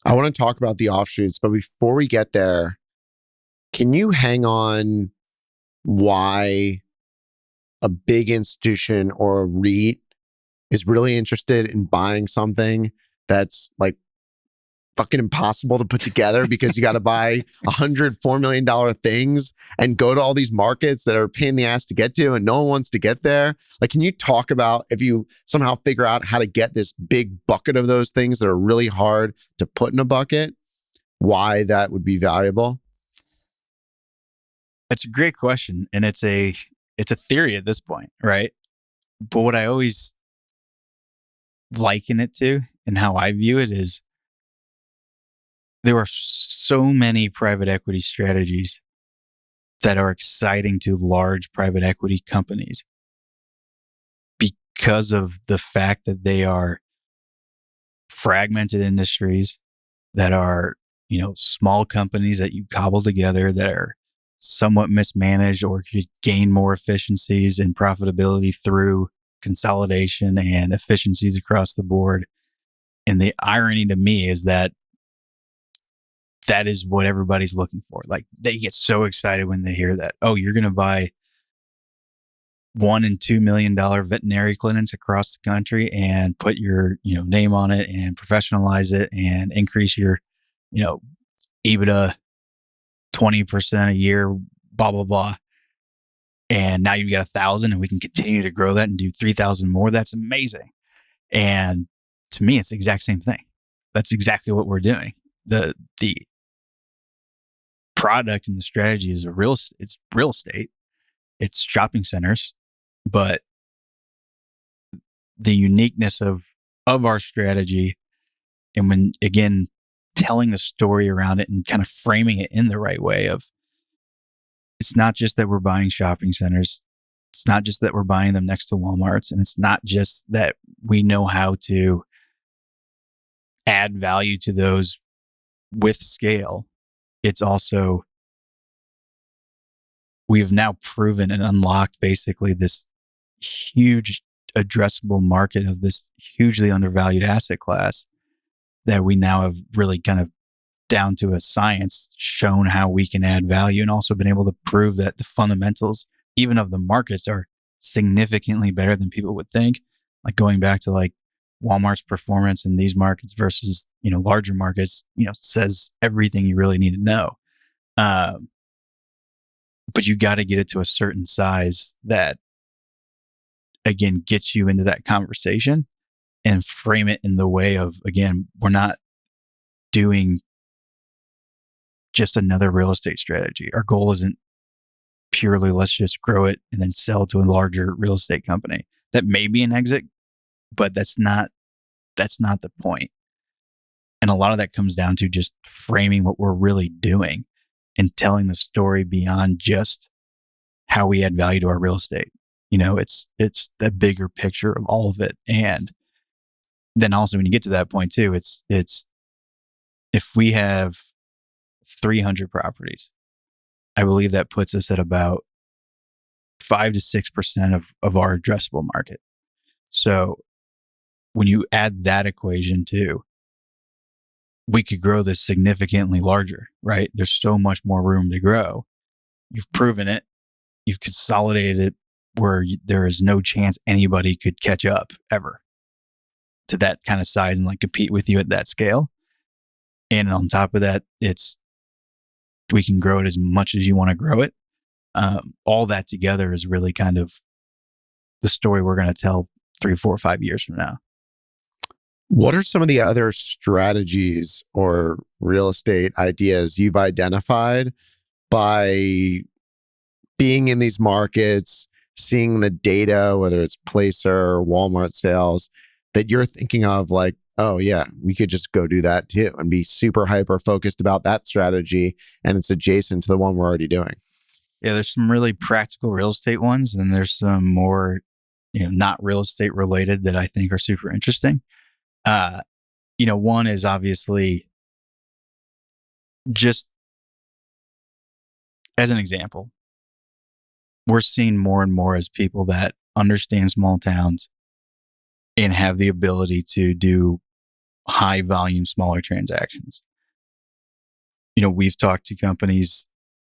I want to talk about the offshoots, but before we get there, can you hang on why a big institution or a REIT is really interested in buying something that's like fucking impossible to put together because you got to buy $104 million things and go to all these markets that are a pain in the ass to get to and no one wants to get there. Like, can you talk about if you somehow figure out how to get this big bucket of those things that are really hard to put in a bucket, why that would be valuable? It's a great question. And it's a theory at this point, right? But what I always liken it to and how I view it is there are so many private equity strategies that are exciting to large private equity companies because of the fact that they are fragmented industries that are, small companies that you cobble together that are somewhat mismanaged or could gain more efficiencies and profitability through consolidation and efficiencies across the board. And the irony to me is that is what everybody's looking for. Like, they get so excited when they hear that, oh, you're going to buy $1 and $2 million veterinary clinics across the country and put your, name on it and professionalize it and increase your, EBITDA 20% a year, blah, blah, blah. And now you've got 1,000 and we can continue to grow that and do 3,000 more. That's amazing. And to me, it's the exact same thing. That's exactly what we're doing. The product and the strategy is it's real estate. It's shopping centers, but the uniqueness of our strategy, and when, again, telling the story around it and kind of framing it in the right way of, it's not just that we're buying shopping centers. It's not just that we're buying them next to Walmarts. And it's not just that we know how to add value to those with scale. It's also, we've now proven and unlocked basically this huge addressable market of this hugely undervalued asset class that we now have really kind of down to a science shown how we can add value, and also been able to prove that the fundamentals, even of the markets, are significantly better than people would think. Like, going back to like Walmart's performance in these markets versus, larger markets, says everything you really need to know. But you got to get it to a certain size that, again, gets you into that conversation and frame it in the way of, again, we're not doing just another real estate strategy. Our goal isn't purely, let's just grow it and then sell to a larger real estate company. That may be an exit, but that's not the point. And a lot of that comes down to just framing what we're really doing and telling the story beyond just how we add value to our real estate. It's the bigger picture of all of it. And then also, when you get to that point too, it's if we have 300 properties, I believe that puts us at about 5 to 6% of our addressable market. So when you add that equation too, we could grow this significantly larger, right? There's so much more room to grow. You've proven it. You've consolidated it where there is no chance anybody could catch up ever to that kind of size and like compete with you at that scale. And on top of that, we can grow it as much as you want to grow it. All that together is really kind of the story we're going to tell 3, 4, 5 years from now. What are some of the other strategies or real estate ideas you've identified by being in these markets, seeing the data, whether it's Placer or Walmart sales, that you're thinking of like, oh yeah, we could just go do that too and be super hyper focused about that strategy, and it's adjacent to the one we're already doing? Yeah, there's some really practical real estate ones, and there's some more, not real estate related that I think are super interesting. One is obviously, just as an example, we're seeing more and more as people that understand small towns and have the ability to do high volume, smaller transactions. We've talked to companies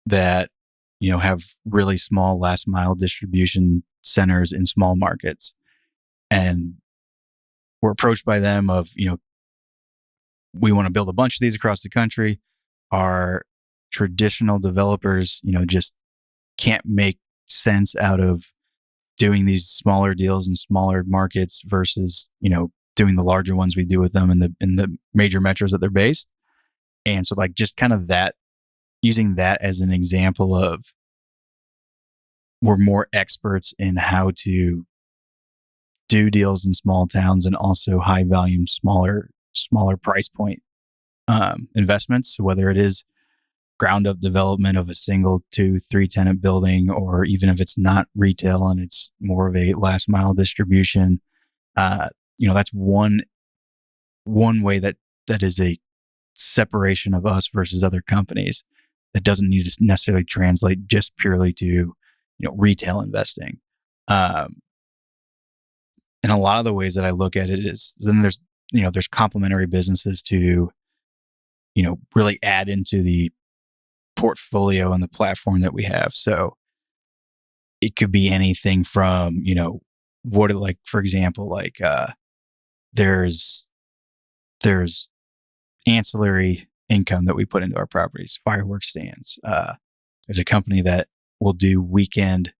that, have really small last mile distribution centers in small markets. And we're approached by them of, we want to build a bunch of these across the country. Our traditional developers, just can't make sense out of doing these smaller deals in smaller markets versus, doing the larger ones we do with them in the major metros that they're based. And so like just kind of that, using that as an example of we're more experts in how to do deals in small towns and also high volume, smaller price point investments. So whether it is ground up development of a single 2-3 tenant building, or even if it's not retail and it's more of a last mile distribution, that's one way that is a separation of us versus other companies that doesn't need to necessarily translate just purely to, retail investing. And a lot of the ways that I look at it is then there's complementary businesses to, really add into the portfolio and the platform that we have. So it could be anything from, for example, there's ancillary income that we put into our properties, fireworks stands. There's a company that will do weekend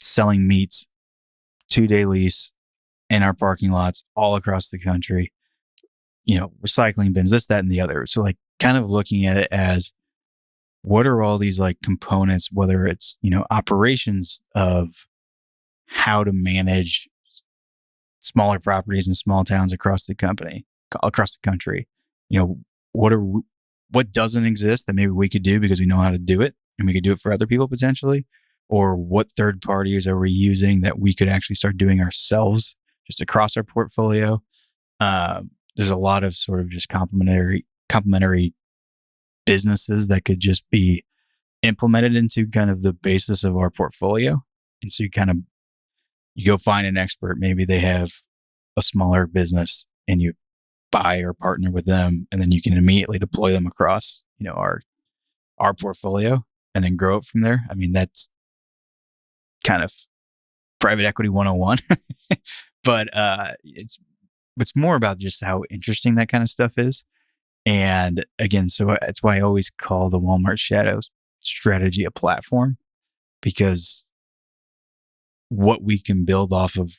selling meats, 2-day lease in our parking lots all across the country, recycling bins, this, that, and the other. So like kind of looking at it as what are all these like components, whether it's, operations of how to manage smaller properties in small towns across the country. What doesn't exist that maybe we could do because we know how to do it and we could do it for other people potentially, or what third parties are we using that we could actually start doing ourselves just across our portfolio. There's a lot of sort of just complementary businesses that could just be implemented into kind of the basis of our portfolio. And so you go find an expert, maybe they have a smaller business and you buy or partner with them, and then you can immediately deploy them across, our portfolio and then grow it from there. I mean, that's kind of private equity 101, but it's more about just how interesting that kind of stuff is. And again, so that's why I always call the Walmart Shadow strategy a platform, because what we can build off of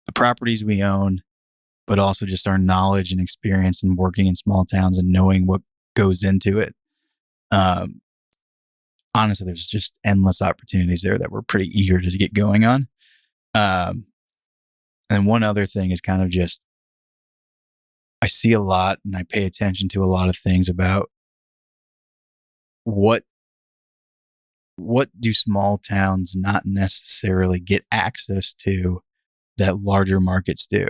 the properties we own, but also just our knowledge and experience in working in small towns and knowing what goes into it. Honestly, there's just endless opportunities there that we're pretty eager to get going on. And one other thing is kind of just, I see a lot and I pay attention to a lot of things about what do small towns not necessarily get access to that larger markets do.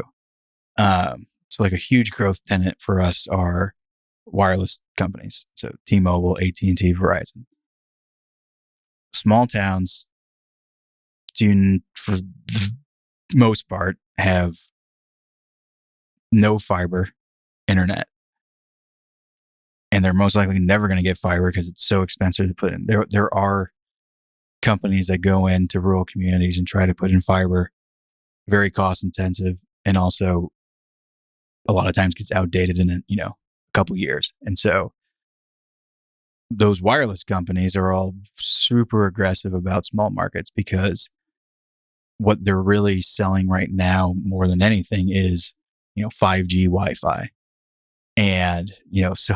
So like a huge growth tenant for us are wireless companies. So T-Mobile, AT&T, Verizon. Small towns do, for the most part, have no fiber internet. And they're most likely never going to get fiber because it's so expensive to put in. There are companies that go into rural communities and try to put in fiber, very cost intensive, and also a lot of times gets outdated in a couple years. And so those wireless companies are all super aggressive about small markets, because what they're really selling right now more than anything is 5G Wi-Fi. And so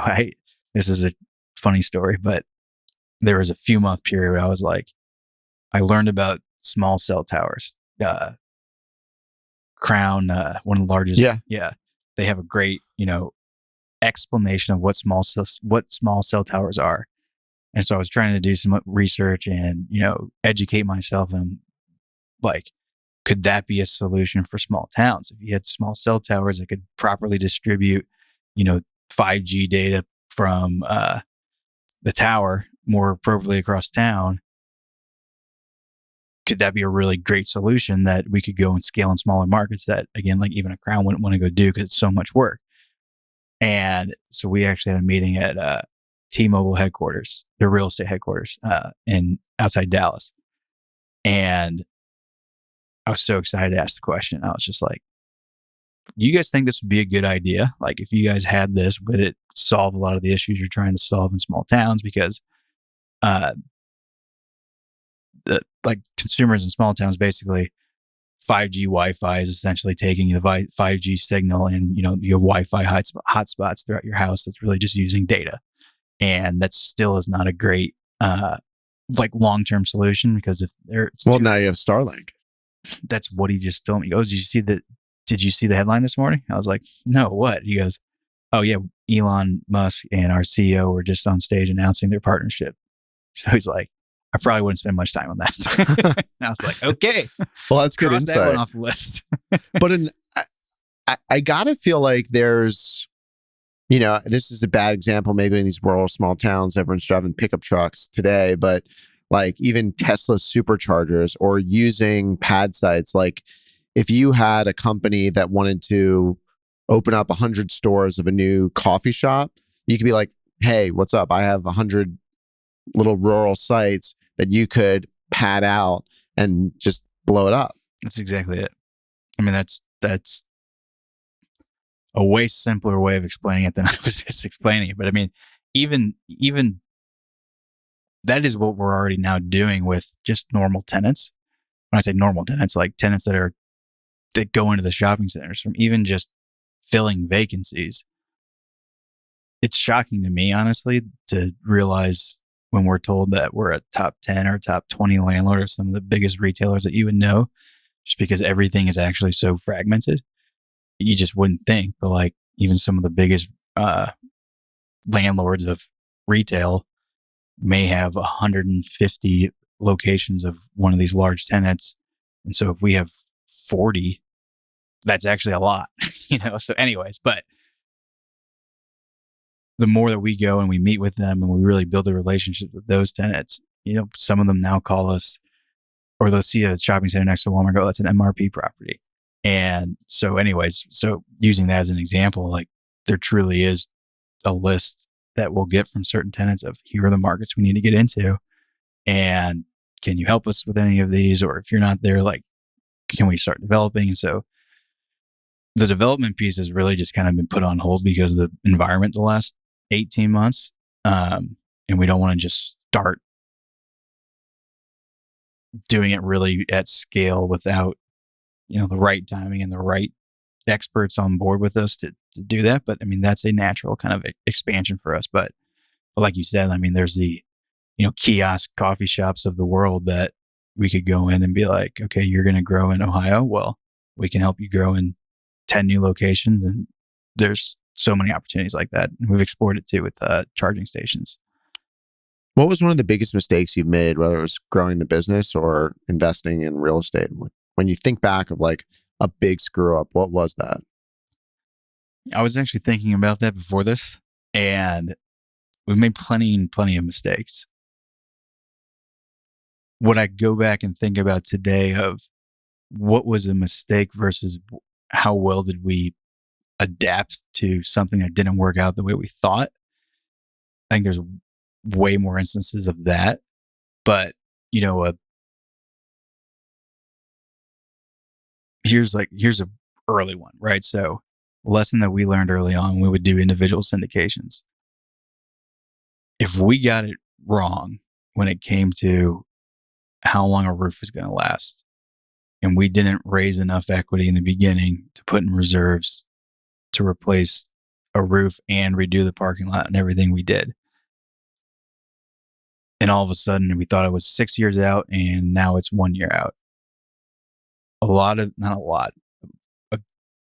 this is a funny story, but there was a few month period where I learned about small cell towers. Crown, one of the largest. Yeah. They have a great, explanation of what small cell towers are. And so I was trying to do some research and, educate myself and could that be a solution for small towns? If you had small cell towers that could properly distribute, 5G data from, the tower more appropriately across town, could that be a really great solution that we could go and scale in smaller markets that, again, like even a Crown wouldn't want to go do because it's so much work. And so we actually had a meeting at T-Mobile headquarters, their real estate headquarters, in outside Dallas. And I was so excited to ask the question. I was just like, do you guys think this would be a good idea? Like, if you guys had this, would it solve a lot of the issues you're trying to solve in small towns? Because like consumers in small towns, basically 5G Wi-Fi is essentially taking the 5G signal and, your Wi-Fi hotspots throughout your house. That's really just using data. And that still is not a great, like long-term solution, because if there, now you have Starlink. That's what he just told me. He goes, did you see the headline this morning? I was like, no, what? He goes, oh yeah, Elon Musk and our CEO were just on stage announcing their partnership. So he's like, I probably wouldn't spend much time on that. And I was like, okay. Well, that's good insight. That one off the list. But I gotta feel like there's, this is a bad example. Maybe in these rural small towns, everyone's driving pickup trucks today, but like even Tesla superchargers or using pad sites. Like if you had a company that wanted to open up 100 stores of a new coffee shop, you could be like, hey, what's up? I have 100 little rural sites that you could pad out and just blow it up. That's exactly it. I mean, that's a way simpler way of explaining it than I was just explaining it. But I mean, even that is what we're already now doing with just normal tenants. When I say normal tenants, like tenants that go into the shopping centers, from even just filling vacancies. It's shocking to me, honestly, to realize when we're told that we're a top 10 or top 20 landlord of some of the biggest retailers that you would know, just because everything is actually so fragmented. You just wouldn't think, but like even some of the biggest landlords of retail may have 150 locations of one of these large tenants. And so if we have 40, that's actually a lot, So anyways, but the more that we go and we meet with them and we really build a relationship with those tenants, some of them now call us, or they'll see a shopping center next to Walmart, go, that's an MRP property. And so anyways, so using that as an example, like there truly is a list that we'll get from certain tenants of, here are the markets we need to get into. And can you help us with any of these? Or if you're not there, like, can we start developing? And so the development piece has really just kind of been put on hold because of the environment the last 18 months. And we don't want to just start doing it really at scale without, the right timing and the right experts on board with us to do that. But I mean, that's a natural kind of expansion for us. But like you said, I mean, there's the, kiosk coffee shops of the world that we could go in and be like, okay, you're going to grow in Ohio. Well, we can help you grow in 10 new locations. And there's so many opportunities like that. And we've explored it too with charging stations. What was one of the biggest mistakes you've made, whether it was growing the business or investing in real estate? When you think back of like a big screw up, what was that? I was actually thinking about that before this, and we've made plenty of mistakes. What I go back and think about today of what was a mistake versus how well did we adapt to something that didn't work out the way we thought. I think there's way more instances of that, but here's a early one, right? So lesson that we learned early on, we would do individual syndications. If we got it wrong when it came to how long a roof is going to last, and we didn't raise enough equity in the beginning to put in reserves to replace a roof and redo the parking lot and everything we did, and all of a sudden we thought it was 6 years out and now it's 1 year out. A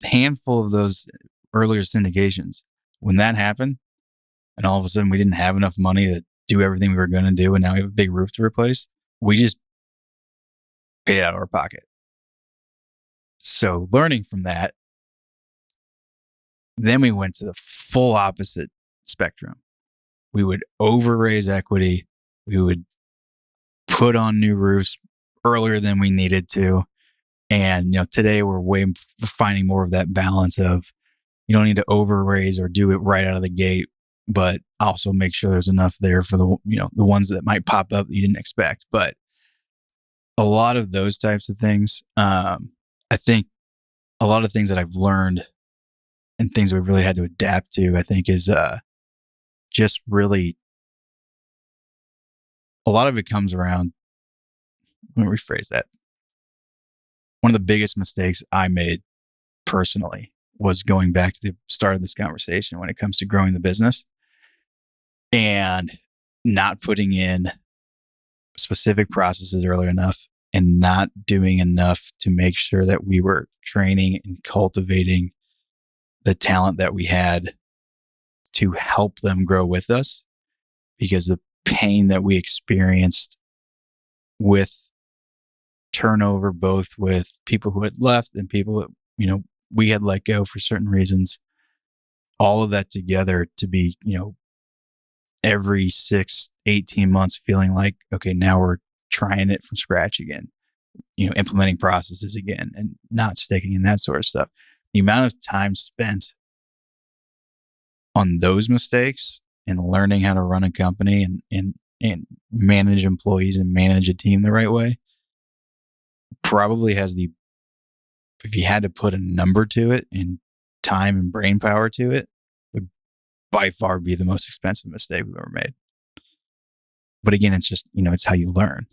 handful of those earlier syndications, when that happened and all of a sudden we didn't have enough money to do everything we were going to do, and now we have a big roof to replace, we just paid it out of our pocket. So learning from that, then we went to the full opposite spectrum. We would over-raise equity. We would put on new roofs earlier than we needed to. And, today we're finding more of that balance of, you don't need to over-raise or do it right out of the gate, but also make sure there's enough there for the ones that might pop up that you didn't expect. But a lot of those types of things, I think a lot of things that I've learned and things we've really had to adapt to, I think, is just really a lot of it comes around. Let me rephrase that. One of the biggest mistakes I made personally was going back to the start of this conversation when it comes to growing the business and not putting in specific processes early enough and not doing enough to make sure that we were training and cultivating the talent that we had to help them grow with us, because the pain that we experienced with turnover, both with people who had left and people that, we had let go for certain reasons, all of that together to be, every 18 months feeling like, okay, now we're trying it from scratch again, implementing processes again and not sticking in that sort of stuff. The amount of time spent on those mistakes and learning how to run a company and manage employees and manage a team the right way probably has if you had to put a number to it and time and brain power to it, would by far be the most expensive mistake we've ever made. But again, it's just, it's how you learn.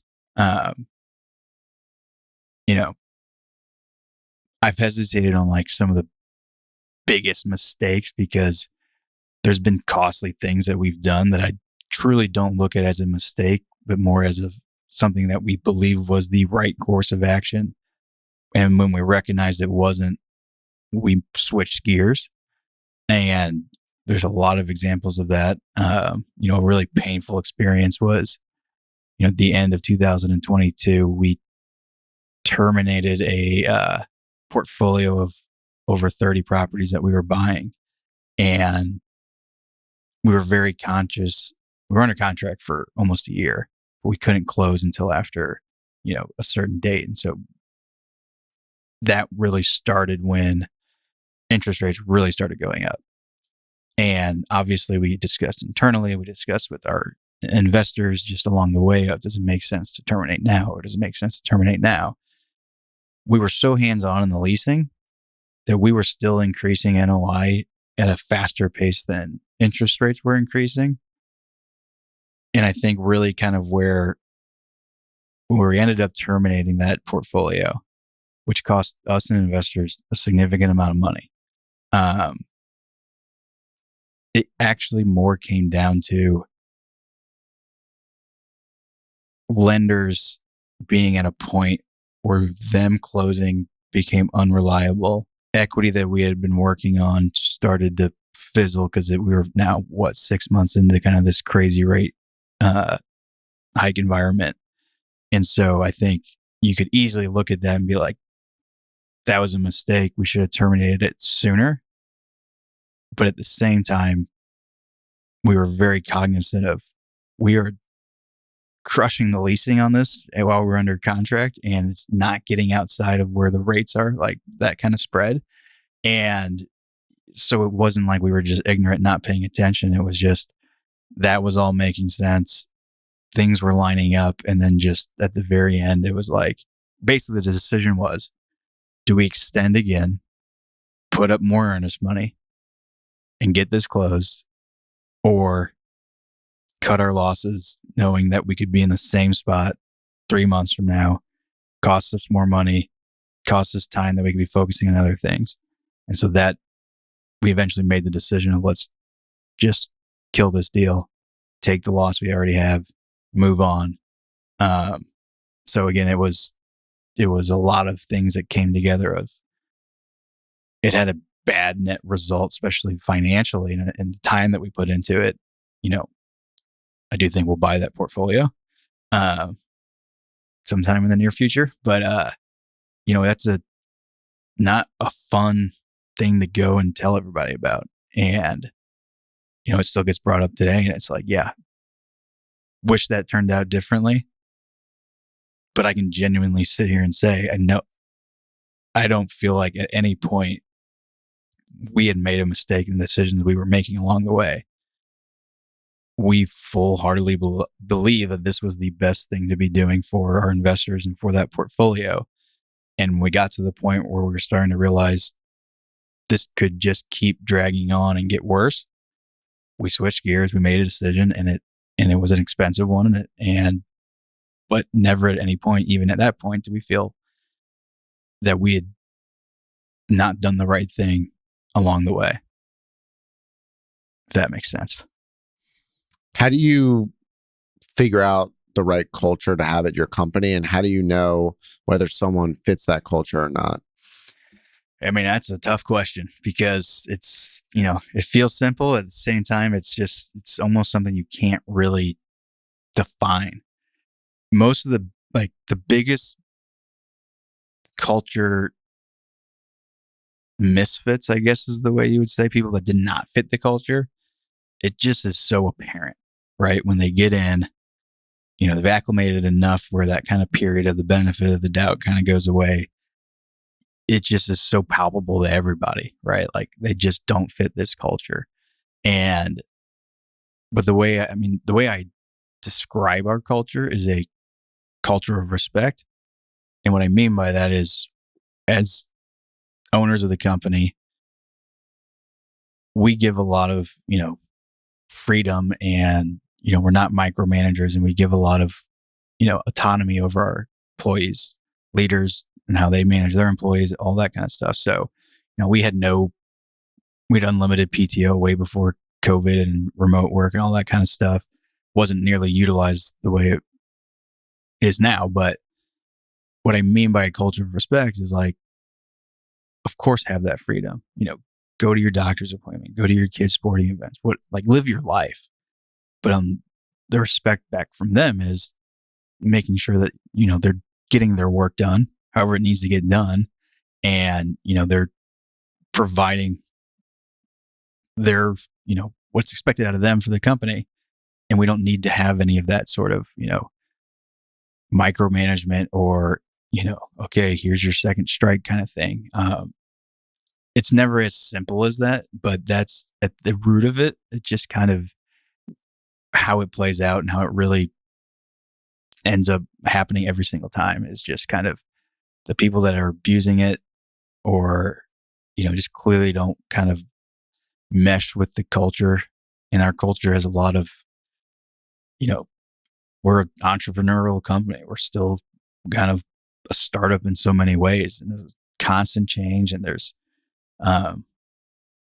I've hesitated on like some of the biggest mistakes because there's been costly things that we've done that I truly don't look at as a mistake, but more as something that we believe was the right course of action. And when we recognized it wasn't, we switched gears. And there's a lot of examples of that. A really painful experience was, at the end of 2022, we terminated a portfolio of over 30 properties that we were buying. And we were very conscious. We were under contract for almost a year, but we couldn't close until after, a certain date. And so that really started when interest rates really started going up. And obviously we discussed internally, we discussed with our investors just along the way of, does it make sense to terminate now or does it make sense to terminate now? We were so hands-on in the leasing that we were still increasing NOI at a faster pace than interest rates were increasing. And I think really kind of where we ended up terminating that portfolio, which cost us and investors a significant amount of money. It actually more came down to lenders being at a point where them closing became unreliable. Equity that we had been working on started to fizzle because we were now 6 months into kind of this crazy rate hike environment. And so I think you could easily look at that and be like, that was a mistake. We should have terminated it sooner. But at the same time, we were very cognizant of, we are crushing the leasing on this while we're under contract, and it's not getting outside of where the rates are, like that kind of spread. And so it wasn't like we were just ignorant, not paying attention. It was just, that was all making sense. Things were lining up. And then just at the very end, it was like, basically the decision was, do we extend again, put up more earnest money and get this closed, or cut our losses knowing that we could be in the same spot 3 months from now, cost us more money, cost us time that we could be focusing on other things. And so that we eventually made the decision of, let's just kill this deal, take the loss we already have, move on. So again, it was a lot of things that came together of, it had a bad net result, especially financially, and the time that we put into it. I do think we'll buy that portfolio sometime in the near future, but that's not a fun thing to go and tell everybody about. And it still gets brought up today, and it's like, yeah, wish that turned out differently. But I can genuinely sit here and say, I don't feel like at any point we had made a mistake in the decisions we were making along the way. We full-heartedly believe that this was the best thing to be doing for our investors and for that portfolio. And we got to the point where we were starting to realize this could just keep dragging on and get worse. We switched gears. We made a decision, and it was an expensive one. But never at any point, even at that point, did we feel that we had not done the right thing along the way. If that makes sense. How do you figure out the right culture to have at your company, and how do you know whether someone fits that culture or not? I mean, that's a tough question because it's, it feels simple. At the same time, it's almost something you can't really define. Most of the biggest culture misfits, I guess is the way you would say, people that did not fit the culture, it just is so apparent, right? When they get in, they've acclimated enough where that kind of period of the benefit of the doubt kind of goes away. It just is so palpable to everybody, right? Like they just don't fit this culture. But the way I describe our culture is a culture of respect. And what I mean by that is, as owners of the company, we give a lot of, freedom, and, we're not micromanagers, and we give a lot of, autonomy over our employees, leaders, and how they manage their employees, all that kind of stuff. So, we had unlimited PTO way before COVID and remote work and all that kind of stuff. Wasn't nearly utilized the way it is now. But what I mean by a culture of respect is, like, of course, have that freedom, go to your doctor's appointment, go to your kids' sporting events, live your life. But the respect back from them is making sure that, they're getting their work done, however it needs to get done. And, they're providing their, what's expected out of them for the company. And we don't need to have any of that sort of, micromanagement or, okay, here's your second strike kind of thing. It's never as simple as that, but that's at the root of it. It's just kind of how it plays out and how it really ends up happening every single time is just kind of the people that are abusing it or, just clearly don't kind of mesh with the culture. And our culture has a lot of, we're an entrepreneurial company. We're still kind of a startup in so many ways, and there's constant change, and there's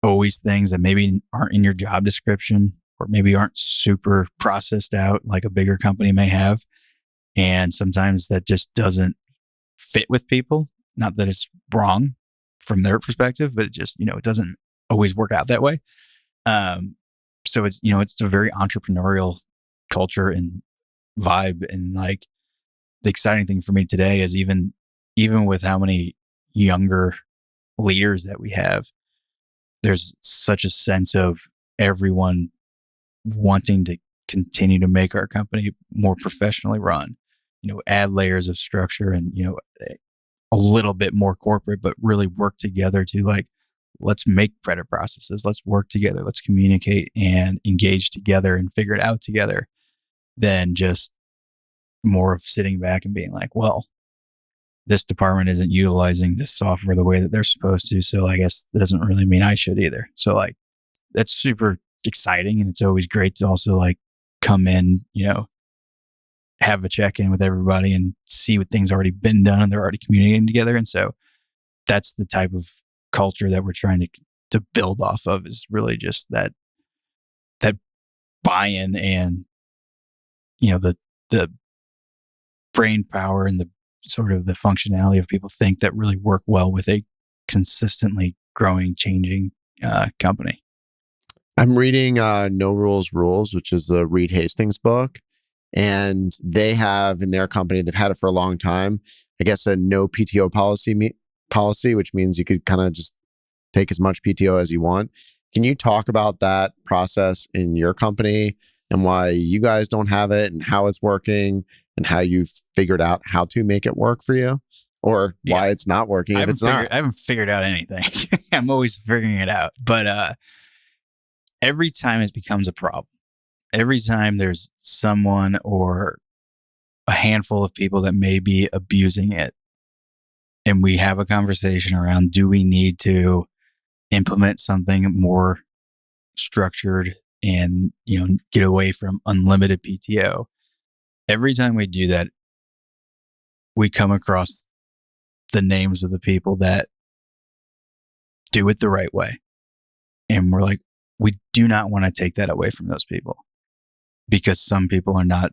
always things that maybe aren't in your job description or maybe aren't super processed out like a bigger company may have. And sometimes that just doesn't fit with people. Not that it's wrong from their perspective, but it just, it doesn't always work out that way. So it's, it's a very entrepreneurial culture and vibe. And like the exciting thing for me today is even with how many younger leaders that we have, there's such a sense of everyone wanting to continue to make our company more professionally run, add layers of structure and, a little bit more corporate, but really work together to let's make credit processes. Let's work together. Let's communicate and engage together and figure it out together than just more of sitting back and being like, well, this department isn't utilizing this software the way that they're supposed to. So I guess that doesn't really mean I should either. So that's super exciting. And it's always great to also come in, have a check-in with everybody and see what things already been done and they're already communicating together. And so that's the type of culture that we're trying to build off of, is really just that buy-in and, the brain power and the sort of the functionality of people think that really work well with a consistently growing, changing company. I'm reading No Rules Rules, which is the Reed Hastings book. And they have in their company, they've had it for a long time, I guess a no PTO policy, which means you could kind of just take as much PTO as you want. Can you talk about that process in your company and why you guys don't have it and how it's working and how you've figured out how to make it work for you, or why it's not working if it's not? I haven't figured out anything. I'm always figuring it out. But every time it becomes a problem, every time there's someone or a handful of people that may be abusing it, and we have a conversation around, do we need to implement something more structured and, get away from unlimited PTO. Every time we do that, we come across the names of the people that do it the right way. And we're like, we do not want to take that away from those people because some people are not,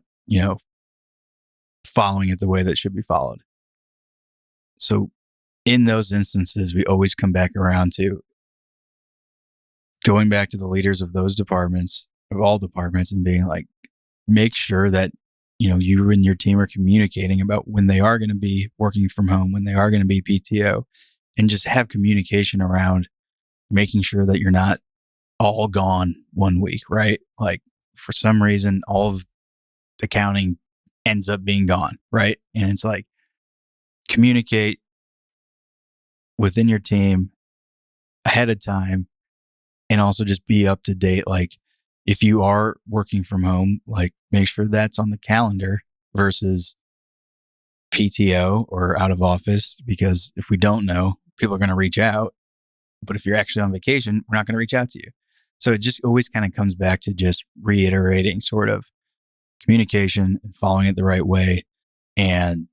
following it the way that should be followed. So in those instances, we always come back around to going back to the leaders of those departments, of all departments, and being like, make sure that, you and your team are communicating about when they are going to be working from home, when they are going to be PTO, and just have communication around making sure that you're not all gone one week, right? Like for some reason, all of accounting ends up being gone, right? And it's like, communicate within your team ahead of time and also just be up to date. Like if you are working from home, like make sure that's on the calendar versus PTO or out of office, because if we don't know, people are going to reach out. But if you're actually on vacation, we're not going to reach out to you. So it just always kind of comes back to just reiterating sort of communication and following it the right way. And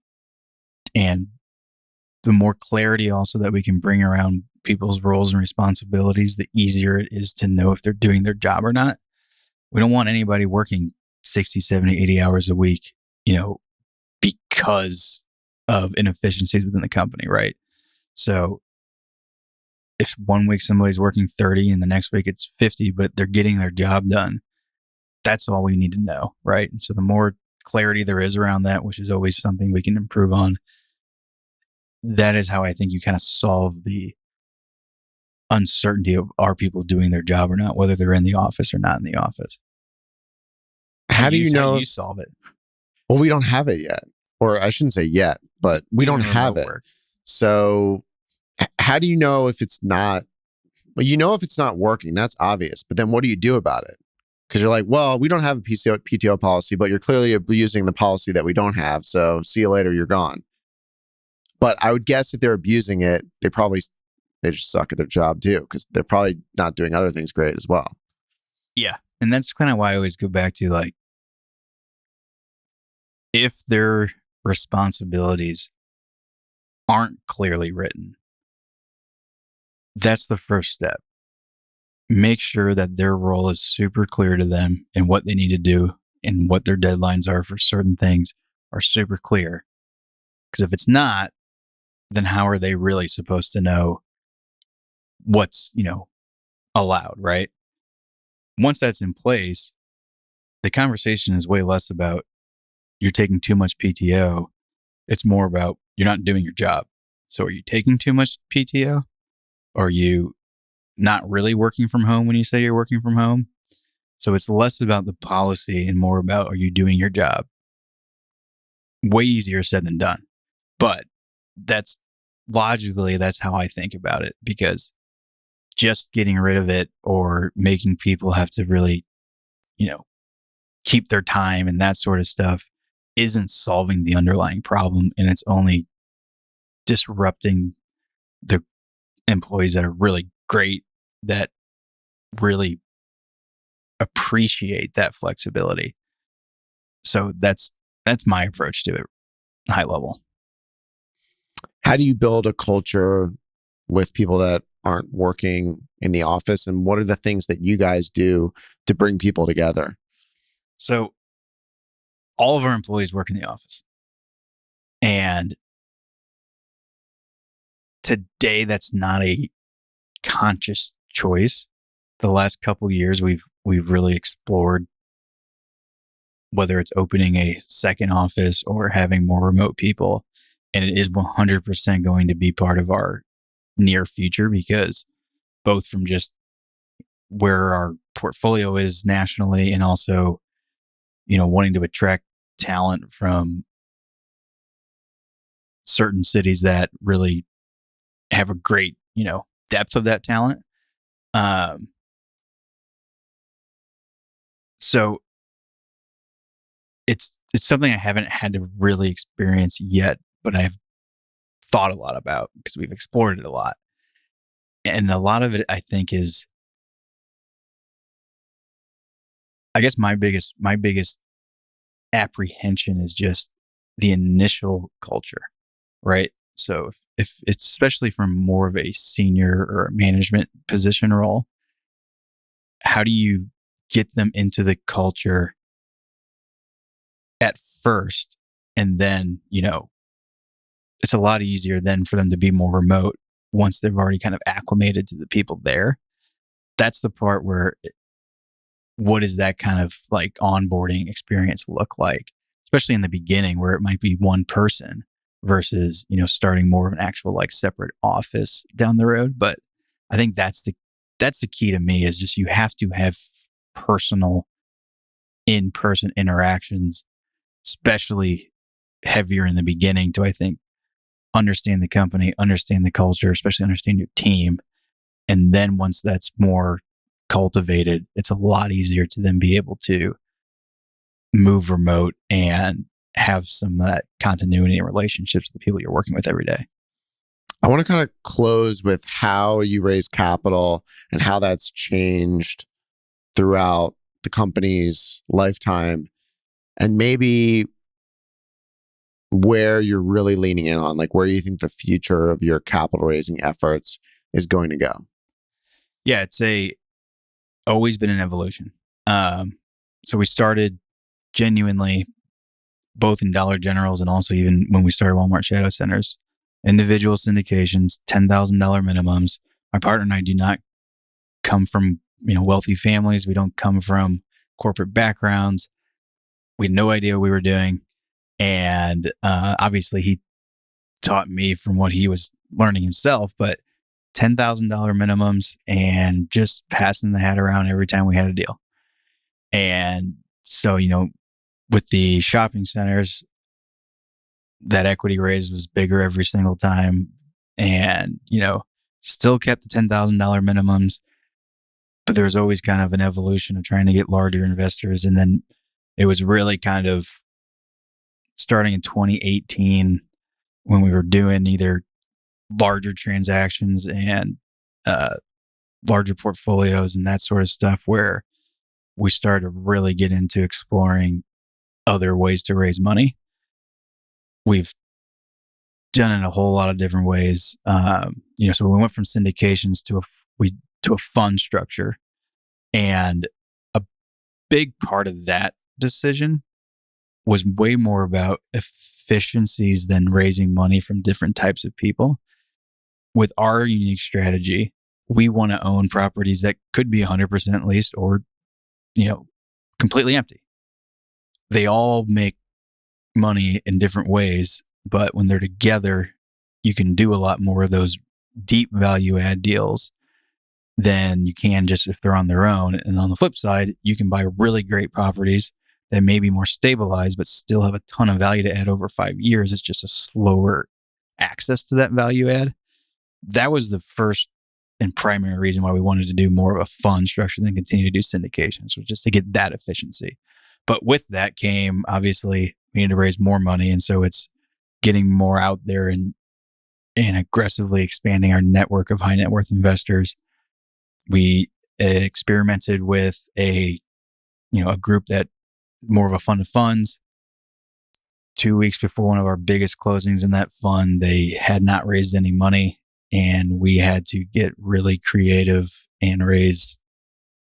the more clarity also that we can bring around people's roles and responsibilities, the easier it is to know if they're doing their job or not. We don't want anybody working 60, 70, 80 hours a week, because of inefficiencies within the company, right? So if one week somebody's working 30 and the next week it's 50, but they're getting their job done, that's all we need to know, right? And so the more clarity there is around that, which is always something we can improve on, that is how I think you kind of solve the uncertainty of are people doing their job or not, whether they're in the office or not in the office. How do you know? How you solve it? Well, we don't have it yet, or I shouldn't say yet, but we don't have it. So how do you know if it's not? Well, if it's not working, that's obvious. But then what do you do about it? Because you're like, well, we don't have a PTO policy, but you're clearly abusing the policy that we don't have. So see you later, you're gone. But I would guess if they're abusing it, they just suck at their job too, because they're probably not doing other things great as well. Yeah. And that's kind of why I always go back to like, if their responsibilities aren't clearly written, that's the first step. Make sure that their role is super clear to them and what they need to do and what their deadlines are for certain things are super clear. Because if it's not, then how are they really supposed to know what's, allowed, right? Once that's in place, the conversation is way less about you're taking too much PTO. It's more about you're not doing your job. So are you taking too much PTO? Are you not really working from home when you say you're working from home? So it's less about the policy and more about, are you doing your job? Way easier said than done. But that's how I think about it, because just getting rid of it or making people have to really, keep their time and that sort of stuff isn't solving the underlying problem. And it's only disrupting the employees that are really great, that really appreciate that flexibility. So that's my approach to it, high level. How do you build a culture with people that aren't working in the office? And what are the things that you guys do to bring people together? So all of our employees work in the office. And today, that's not a conscious choice. The last couple of years, we've really explored whether it's opening a second office or having more remote people. And it is 100% going to be part of our near future, because both from just where our portfolio is nationally and also, wanting to attract talent from certain cities that really have a great, depth of that talent. So it's something I haven't had to really experience yet, but I've thought a lot about because we've explored it a lot. And a lot of it, I think, is, I guess my biggest apprehension is just the initial culture, right? So if it's especially from more of a senior or a management position role, how do you get them into the culture at first? And then, it's a lot easier then for them to be more remote once they've already kind of acclimated to the people there. That's the part where what does that kind of like onboarding experience look like, especially in the beginning where it might be one person versus, starting more of an actual like separate office down the road. But I think that's the key to me, is just you have to have personal in-person interactions, especially heavier in the beginning to, I think, understand the company, understand the culture, especially understand your team. And then once that's more cultivated, it's a lot easier to then be able to move remote and have some of that continuity and relationships with the people you're working with every day. I want to kind of close with how you raise capital and how that's changed throughout the company's lifetime, and maybe where you're really leaning in on, like where you think the future of your capital raising efforts is going to go. Yeah, it's always been an evolution. So we started genuinely both in Dollar Generals and also even when we started Walmart Shadow Centers, individual syndications, $10,000 minimums. My partner and I do not come from, wealthy families. We don't come from corporate backgrounds. We had no idea what we were doing. And obviously he taught me from what he was learning himself, but $10,000 minimums and just passing the hat around every time we had a deal. And so, with the shopping centers, that equity raise was bigger every single time, and, still kept the $10,000 minimums, but there was always kind of an evolution of trying to get larger investors. And then it was really kind of starting in 2018 when we were doing either larger transactions and larger portfolios and that sort of stuff, where we started to really get into exploring other ways to raise money. We've done it in a whole lot of different ways. So we went from syndications to a fund structure, and a big part of that decision was way more about efficiencies than raising money from different types of people. With our unique strategy, we want to own properties that could be 100% leased or, completely empty. They all make money in different ways, but when they're together, you can do a lot more of those deep value add deals than you can just if they're on their own. And on the flip side, you can buy really great properties that may be more stabilized, but still have a ton of value to add over 5 years. It's just a slower access to that value add. That was the first and primary reason why we wanted to do more of a fund structure than continue to do syndications, was just to get that efficiency. But with that came, obviously, we need to raise more money. And so it's getting more out there and aggressively expanding our network of high net worth investors. We experimented with a group that more of a fund of funds. 2 weeks before one of our biggest closings in that fund, they had not raised any money, and we had to get really creative and raise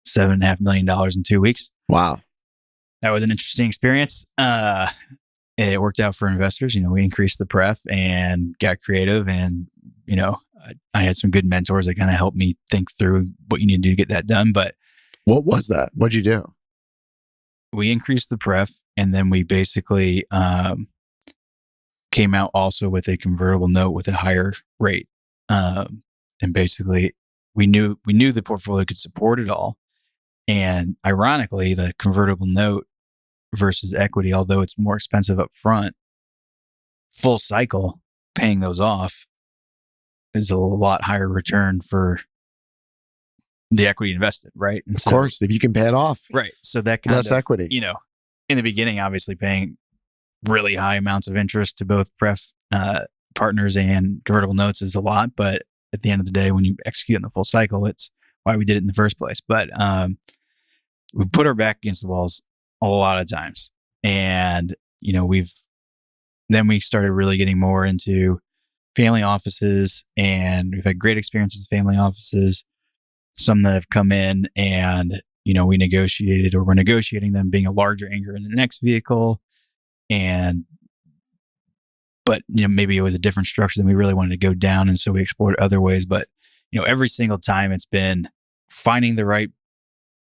$7.5 million in 2 weeks. Wow. That was an interesting experience. It worked out for investors. We increased the pref and got creative, and, I had some good mentors that kind of helped me think through what you need to do to get that done. But what was that? What'd you do? We increased the pref, and then we basically came out also with a convertible note with a higher rate. And basically we knew the portfolio could support it all. And ironically, the convertible note versus equity, although it's more expensive up front, full cycle paying those off is a lot higher return for the equity invested, right? And of course, if you can pay it off. Right. So that kind less of equity. In the beginning, obviously paying really high amounts of interest to both pref partners and convertible notes is a lot, but at the end of the day, when you execute in the full cycle, it's why we did it in the first place. But we put our back against the walls a lot of times. And, then we started really getting more into family offices, and we've had great experiences with family offices, some that have come in and, we negotiated or we're negotiating them being a larger anchor in the next vehicle. But maybe it was a different structure than we really wanted to go down. And so we explored other ways. But, every single time it's been finding the right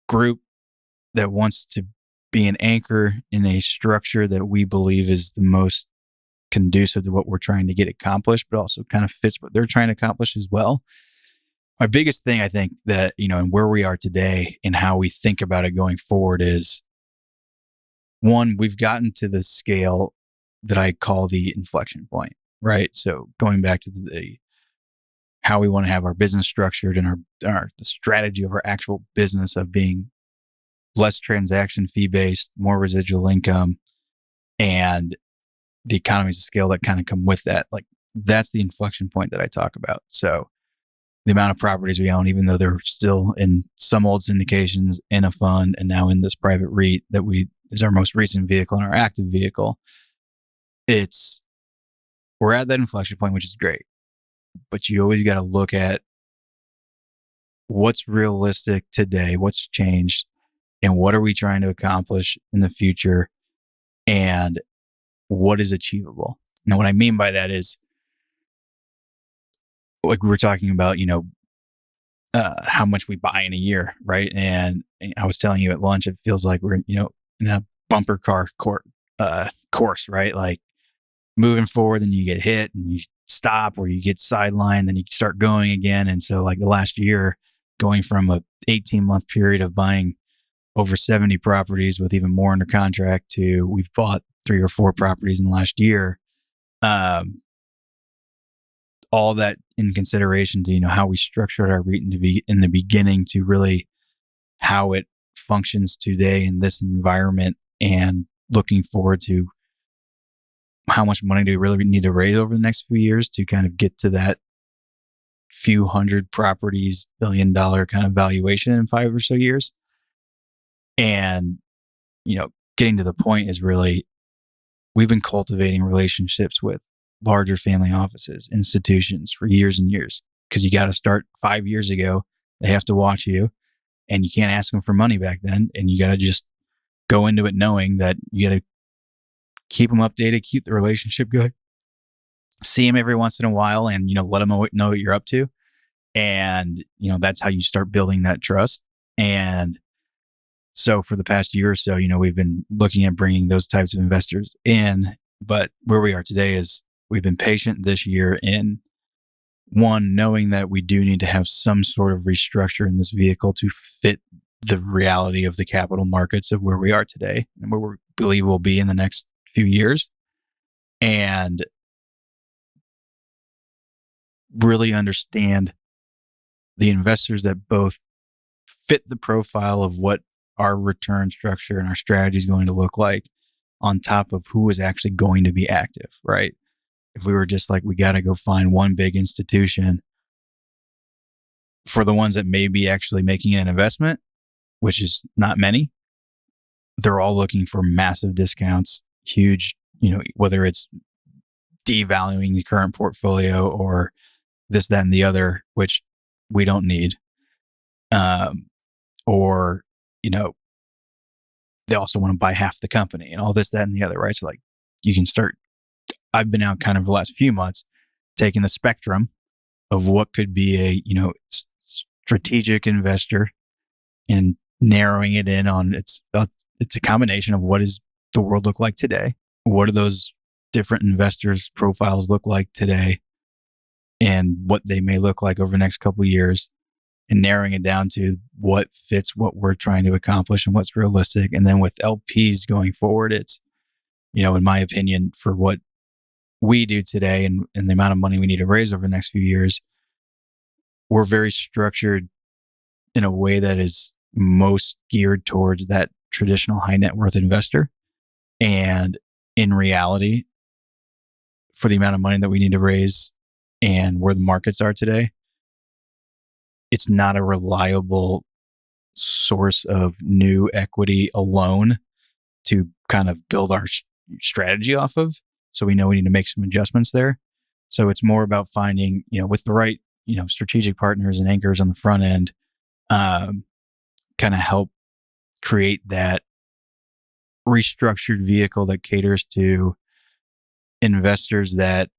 group that wants to be an anchor in a structure that we believe is the most conducive to what we're trying to get accomplished, but also kind of fits what they're trying to accomplish as well. My biggest thing, I think that, and where we are today and how we think about it going forward is, one, we've gotten to the scale that I call the inflection point, right? So going back to the how we want to have our business structured and the strategy of our actual business of being less transaction fee based, more residual income, and the economies of scale that kind of come with that. Like, that's the inflection point that I talk about. So the amount of properties we own, even though they're still in some old syndications, in a fund, and now in this private REIT that is our most recent vehicle and our active vehicle, we're at that inflection point, which is great. But you always got to look at what's realistic today, what's changed, and what are we trying to accomplish in the future, and what is achievable. Now, what I mean by that is, like we were talking about, how much we buy in a year, right? And I was telling you at lunch, it feels like we're, in a bumper car course, right? Like, moving forward, then you get hit and you stop, or you get sidelined, then you start going again. And so, like, the last year, going from a 18-month period of buying over 70 properties with even more under contract to we've bought 3 or 4 properties in the last year. All that in consideration to, how we structured our REIT to be in the beginning to really how it functions today in this environment, and looking forward to how much money do we really need to raise over the next few years to kind of get to that few hundred properties, $1 billion kind of valuation in 5 or so years. And, getting to the point is really, we've been cultivating relationships with larger family offices, institutions for years and years, because you got to start 5 years ago. They have to watch you, and you can't ask them for money back then. And you got to just go into it knowing that you got to keep them updated, keep the relationship going, see them every once in a while, and, let them know what you're up to. And, that's how you start building that trust. And so for the past year or so, we've been looking at bringing those types of investors in. But where we are today is we've been patient this year in, one, knowing that we do need to have some sort of restructure in this vehicle to fit the reality of the capital markets of where we are today and where we believe we'll be in the next few years, and really understand the investors that both fit the profile of what our return structure and our strategy is going to look like, on top of who is actually going to be active, right? If we were just like, we got to go find one big institution, for the ones that may be actually making an investment, which is not many, they're all looking for massive discounts, huge, whether it's devaluing the current portfolio or this, that, and the other, which we don't need. Or, they also want to buy half the company and all this, that, and the other, right? So, like, you can start, I've been out kind of the last few months taking the spectrum of what could be a, strategic investor and narrowing it in on it's a combination of what does the world look like today? What do those different investors' profiles look like today, and what they may look like over the next couple of years, and narrowing it down to what fits what we're trying to accomplish and what's realistic. And then with LPs going forward, it's, in my opinion, for what we do today and the amount of money we need to raise over the next few years, we're very structured in a way that is most geared towards that traditional high net worth investor. And in reality, for the amount of money that we need to raise and where the markets are today, it's not a reliable source of new equity alone to kind of build our strategy off of. So we know we need to make some adjustments there. So it's more about finding, with the right, strategic partners and anchors on the front end, kind of help create that restructured vehicle that caters to investors that,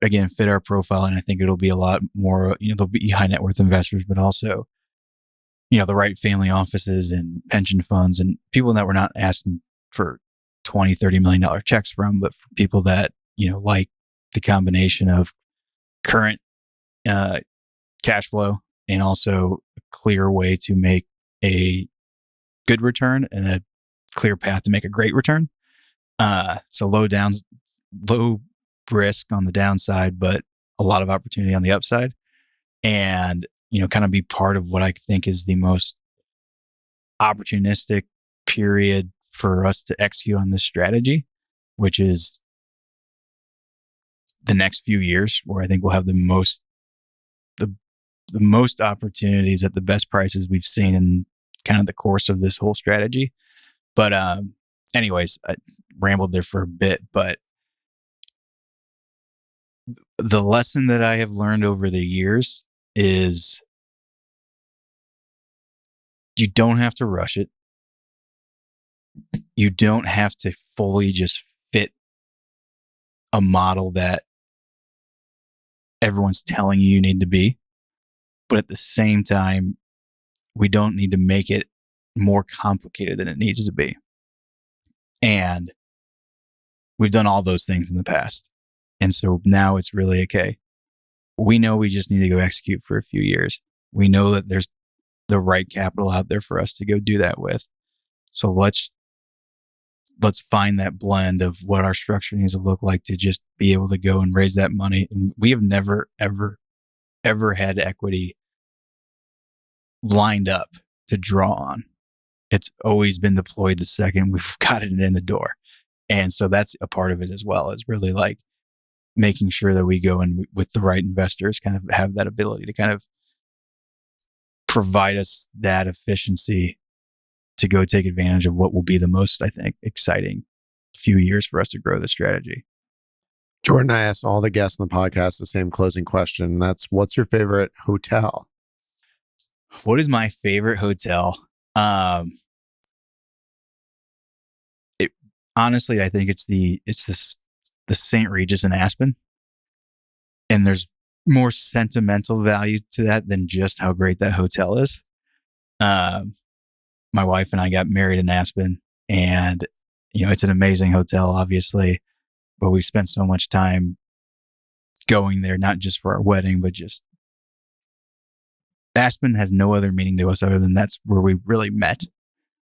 again, fit our profile. And I think it'll be a lot more, there'll be high net worth investors, but also, the right family offices and pension funds and people that we're not asking for $20, $30 million checks from, but for people that, like the combination of current cash flow and also a clear way to make a good return and a clear path to make a great return. So low risk on the downside, but a lot of opportunity on the upside. And, kind of be part of what I think is the most opportunistic period for us to execute on this strategy, which is the next few years, where I think we'll have the most opportunities at the best prices we've seen in kind of the course of this whole strategy. But anyways, I rambled there for a bit, but the lesson that I have learned over the years is you don't have to rush it. You don't have to fully just fit a model that everyone's telling you need to be. But at the same time, we don't need to make it more complicated than it needs to be. And we've done all those things in the past. And so now it's really, okay, we know we just need to go execute for a few years. We know that there's the right capital out there for us to go do that with. So let's find that blend of what our structure needs to look like to just be able to go and raise that money. And we have never, ever had equity lined up to draw on. It's always been deployed the second we've got it in the door. And so that's a part of it as well, is really like making sure that we go in with the right investors, kind of have that ability to kind of provide us that efficiency to go take advantage of what will be the most, I think, exciting few years for us to grow the strategy. Jordan, I asked all the guests on the podcast the same closing question. And that's, what's your favorite hotel? What is my favorite hotel? Honestly, I think it's the St. Regis in Aspen. And there's more sentimental value to that than just how great that hotel is. My wife and I got married in Aspen, and, it's an amazing hotel, obviously, but we spent so much time going there, not just for our wedding, but just Aspen has no other meaning to us other than that's where we really met.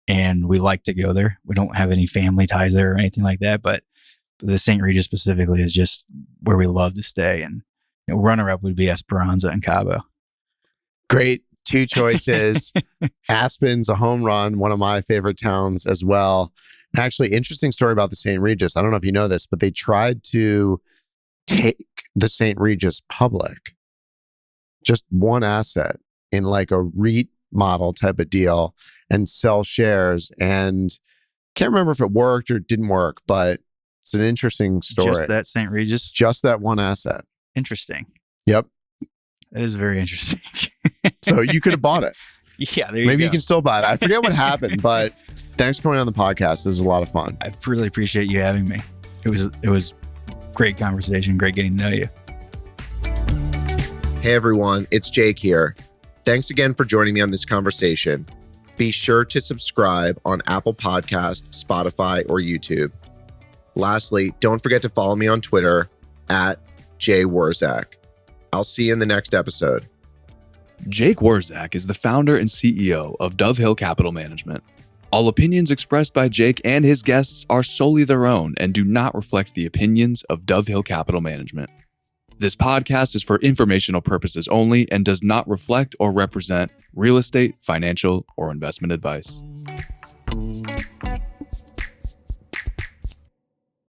And we like to go there. We don't have any family ties there or anything like that, but the St. Regis specifically is just where we love to stay. And runner-up would be Esperanza and Cabo. Great. Two choices. Aspen's a home run, one of my favorite towns as well. Actually, interesting story about the St. Regis. I don't know if you know this, but they tried to take the St. Regis public, just one asset in like a REIT model type of deal, and sell shares. And can't remember if it worked or didn't work, but it's an interesting story. Just that St. Regis? Just that one asset. Interesting. Yep. That is very interesting. So you could have bought it. Yeah, there you Maybe go. you can still buy it. I forget what happened, but thanks for coming on the podcast. It was a lot of fun. I really appreciate you having me. It was great conversation, great getting to know you. Hey everyone, it's Jake here. Thanks again for joining me on this conversation. Be sure to subscribe on Apple Podcasts, Spotify, or YouTube. Lastly, don't forget to follow me on Twitter @JWurzak. I'll see you in the next episode. Jake Wurzak is the founder and CEO of Dove Hill Capital Management. All opinions expressed by Jake and his guests are solely their own and do not reflect the opinions of Dove Hill Capital Management. This podcast is for informational purposes only and does not reflect or represent real estate, financial, or investment advice.